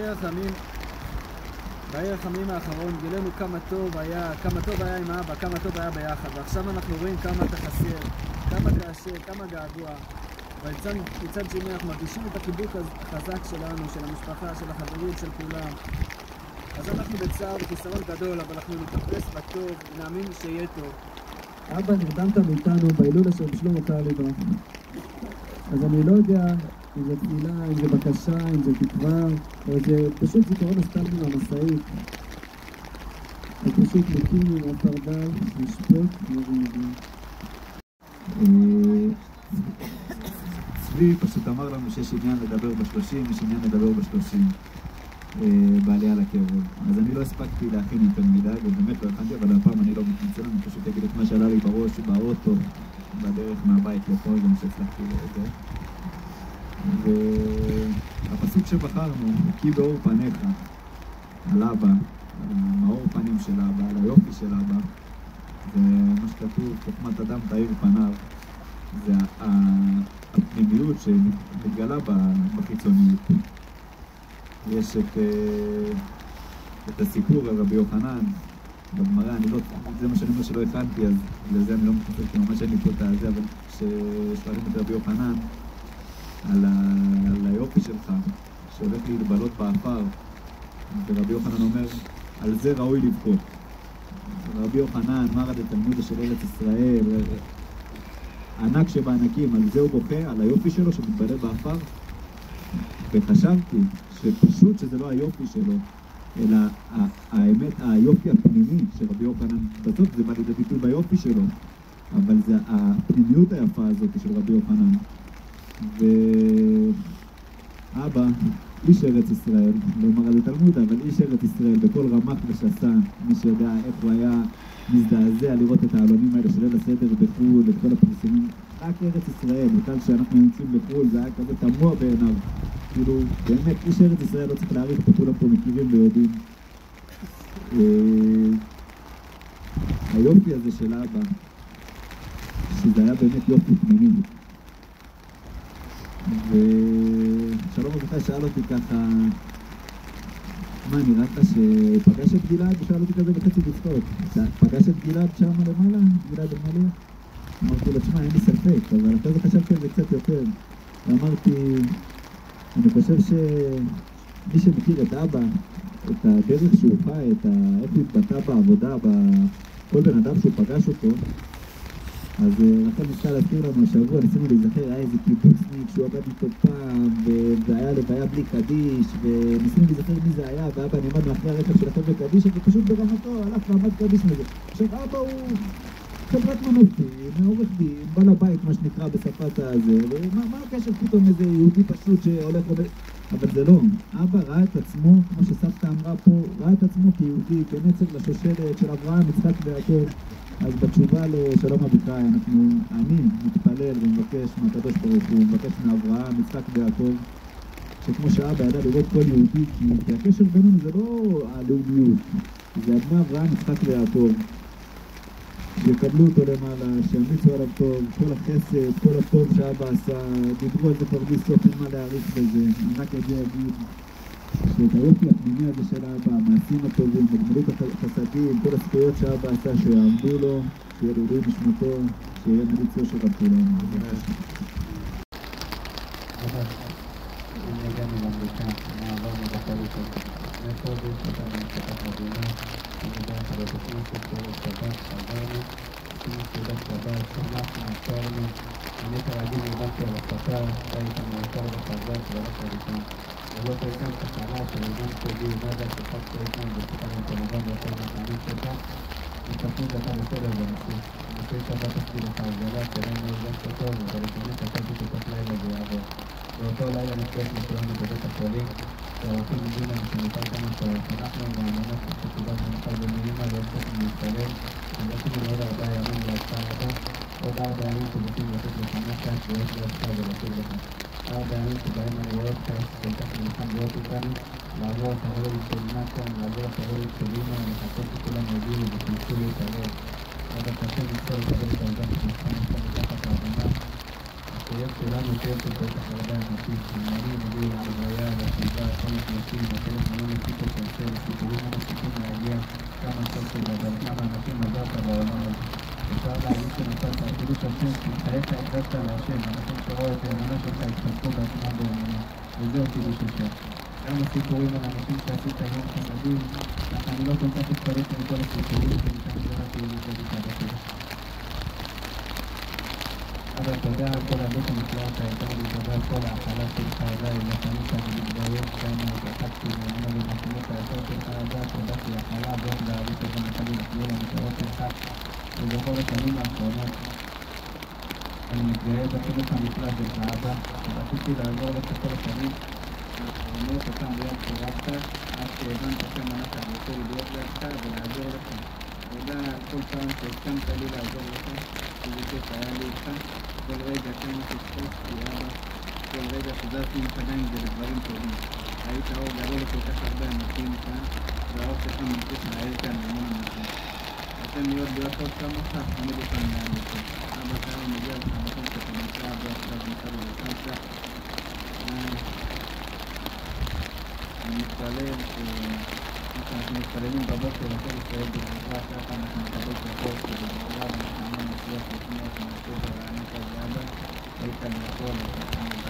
[SPEAKER 13] בעיר החמים האחרון גילינו כמה טוב היה עם אבא, כמה טוב היה ביחד, ועכשיו אנחנו רואים כמה אתה חסר, כמה קשה, כמה געגוע. ומצד שני אנחנו מרגישים את החיבוק החזק שלנו, של המשפחה, של החברים, של כולם. אז אנחנו בצער וחיסרון גדול, אבל אנחנו נתפס בטוב ונאמין שיהיה טוב. אבא, נרדמת מאיתנו בהילולה של שלמה קרליבך. אז אני לא יודע אם זה תפילה, אם זה בקשה, אם זה תקווה, או זה פשוט זיכרון הסטלבי מהמשאית. זה פשוט מקים עם הפרדל, משפוט,
[SPEAKER 3] צבי פשוט אמר לנו שיש עניין לדבר ב-30, יש עניין לדבר ב-30 בעלייה לקבר. אז אני לא הספקתי להכין יותר מדי, ובאמת לא הכנתי, אבל הפעם אני לא מתנצל, אני פשוט אגיד את מה שעלה לי בראש באוטו, בדרך מהבית לפה, זה מה שהצלחתי לזה. והפסוק שבחרנו, כי באור פניך, על אבא, על מאור פנים של אבא, על היופי של אבא, זה מה שכתוב, חוכמת אדם תאיר פניו, זה הפנימיות שמתגלה בחיצוניות. יש את הסיפור על רבי יוחנן בגמרא, זה מה שאני אומר שלא הכנתי, אז לזה אני לא מתחשב, כי ממש אין לי פה את הזה, אבל ששואלים את רבי יוחנן על היופי שלך, שהולך להתבלות באפר, ורבי יוחנן אומר, על זה ראוי לבכות. רבי יוחנן, מרא דתלמודא של ארץ ישראל, ענק שבענקים, על זה הוא בוכה, על היופי שלו שמתבלל באפר. וחשבתי שפשוט שזה לא היופי שלו, אלא האמת, היופי הפנימי של רבי יוחנן, בסוף זה בא לידי ביטוי ביופי שלו, אבל זה הפנימיות היפה הזאת של רבי יוחנן. ואבא, איש ארץ ישראל, לא מרא דתלמודא, אבל איש ארץ ישראל, בכל רמ"ח ושס"ה, מי שיודע איך הוא היה מזדעזע לראות את העלונים האלה של ליל הסדר בחו"ל, את כל הפרסומים, רק ארץ ישראל, וכאן שאנחנו נמצאים בחו"ל, זה היה כזה תמוה בעיניו. כאילו, באמת, איש ארץ ישראל לא צריך להעריך פה, כולם פה מכירים ויודעים. היופי הזה של אבא, שזה היה באמת יופי פנימי. ושלום אביחי שאל אותי ככה, מה, נראה לך שפגש את גלעד? ושאל אותי כזה בחצי בצחוק. פגש את גלעד שם למעלה? גלעד למעלה? אמרתי לו, תשמע, אין לי ספק, אבל אחרי זה חשבתי על זה קצת יותר. ואמרתי, אני חושב שמי שמכיר את אבא, את הדרך שהוא חי, איך הוא התבטא בעבודה, כל בן אדם שהוא פגש אותו, אז רחל ניסה להזכיר לנו השבוע, ניסינו להיזכר, היה איזה קיבוצניק שהוא עבד איתו פעם, והיה לוויה בלי קדיש, וניסינו להיזכר מי זה היה, ואבא נעמד מאחרי הרכב של החבר'ה קדיש, ופשוט ברמתו הלך ועמד קדיש מזה. עכשיו אבא הוא חברת מנופי, מעורך דין, בעל הבית מה שנקרא בשפת הזה, ומה הקשר פתאום איזה יהודי פשוט שהולך עובד? אבל זה לא, אבא ראה את עצמו, כמו שסבתא אמרה פה, ראה את עצמו כיהודי, כנצר לשושלת של אברהם, יצחק ויעקב. אז בתשובה לשלום אביחי, אני מתפלל ומבקש מהקדוש ברוך הוא, מבקש מאברהם, יצחק ויעקב, שכמו שאבא ידע לראות כל יהודי, כי הקשר בינינו זה לא הלאומיות, זה אדמה אברהם, יצחק ויעקב. שיקבלו אותו למעלה, שימיצו עליו טוב, כל החסד, כל הטוב שאבא עשה, דיברו על זה כבר בלי סוף, אין מה להעריך בזה. אני רק אגיד שאת היופי הפנימי הזה של אבא, המעשים הטובים, הגמילות החסדים, כל הזכויות שאבא עשה, שיעמדו לו, שיהיה לעילוי נשמתו, שיהיה מליצו של רב כולנו.
[SPEAKER 14] אני הגענו למלכה, עברנו בחלוקה. לפני חודש, אתה נמשכת מדינה, אני דרך על התוכנית של שבת, עברנו, עשינו סעודת שבת, שמחנו, עצרנו, אני כרגיל נרדמתי על הספר, היית מעצר בחזק, והלכת איתם. ולא תרקם תחנה של ארגון שלי, נדע שפקת איתם, ושפקנו כמובן ויכול להתאמין שלך, ותפניד לך בסדר בנושא. נושא שבת עשתי לך הגדלה, שלהם לא הרגשת טוב, אבל לפעמים חשבתי שתוך לילה זה יעבור. באותו לילה נפגש לכולנו בבית החולים, שהרופאים הביאו לנו שניתן כמה שעות. אנחנו מאמינות שקיבלנו נוכל במילים על יוצאת להתפלל, ונרצינו לעוד 4 ימים להצעה הבא, עוד 4 ימים שבוטים לתת לך נפש ויש להצעה ולתת לך. 4 ימים שבהם אני רואה אותך כל כך נלחם להיות איתנו, לעבור את הרולת של נתן, לעבור את הרולת של אימא, לחכות שכולם יגיעו ותנסו להתערב. עוד הקשה נצטרך לקבל את העובדה שנבחן אותה מתחת לאדמה. הפרויקט שלנו תהיה של בית החרדה האנושית, שמענים הגיעו להלוויה, לשאיבה, כל השלושים, הטלף מאוד נציפות שעושה לסיפורים הנסיכים להגיע כמה סופר, אבל כמה אנשים עזרת בעולם הזה. אפשר להגיד שנתת אפילו השם, שמחייך הקדשת להשם, אנשים שראו את האמונה שלך התפתחו בעצמם באמונה, וזהו קידוש השם. גם הסיפורים על אנשים שעשית היום חמדים, אני לא כל כך התפלאתי מכל הסיפורים, שניתן זה רק יהודי בדיחה בשביל. אבא, תודה על כל הבית המקלט שהייתה לי, תודה על כל ההכלה שלך אליי, לפעמים שאני מתבייש כמה התרחקתי ממנו ומחינוך היותר שלך אבא, תודה כי ההכלה ועוד להביא את זה נתן לחזור למטרות שלך ובכל השנים האחרונות אני מתגאה בחינוך הנפלא שלך אבא, ורציתי לעזור לך כל השנים האחרונות אותם ביד חירבת עד שהבנת כמה אתה רוצה לדאוג לך ולעזור לך. תודה על כל פעם שהסכמת לי לעזור לך, שזה כיף היה לי איתך, כל רגע כמה שתפסתי אבא, כל רגע שזרתי עם פניים ולדברים טובים. היית אור גדול לכל כך הרבה אנשים כאן, והאור שלך ממשיך להעיר כאן המון אנשים. אתם להיות עוד כמוך, תמיד אותם לאנשים. אבא כאן מגיע לך המקום שאתה נמצא, ועכשיו נמצא בבקשה. אני מתפלל אנחנו מתפללים בבוקר לכל ישראל בגברה, ככה אנחנו מקבל כוחות ובגברה ואנחנו נצליח לשמוע את המשהו ורענית על אבא, היית לכל וככה נדבר את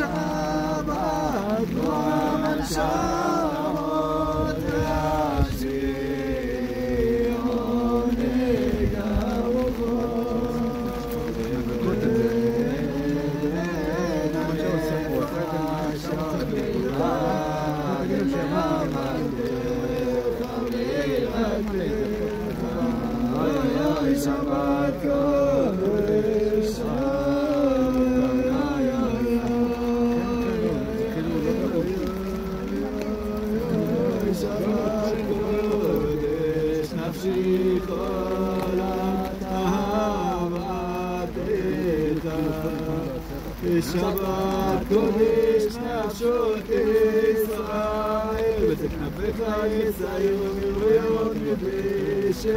[SPEAKER 15] Shabbat שבת קודש שבת קודש נפשי כל אהבתך שבת קודש נפשות ישראל וכנפיך יצאו מרויות מבשרתך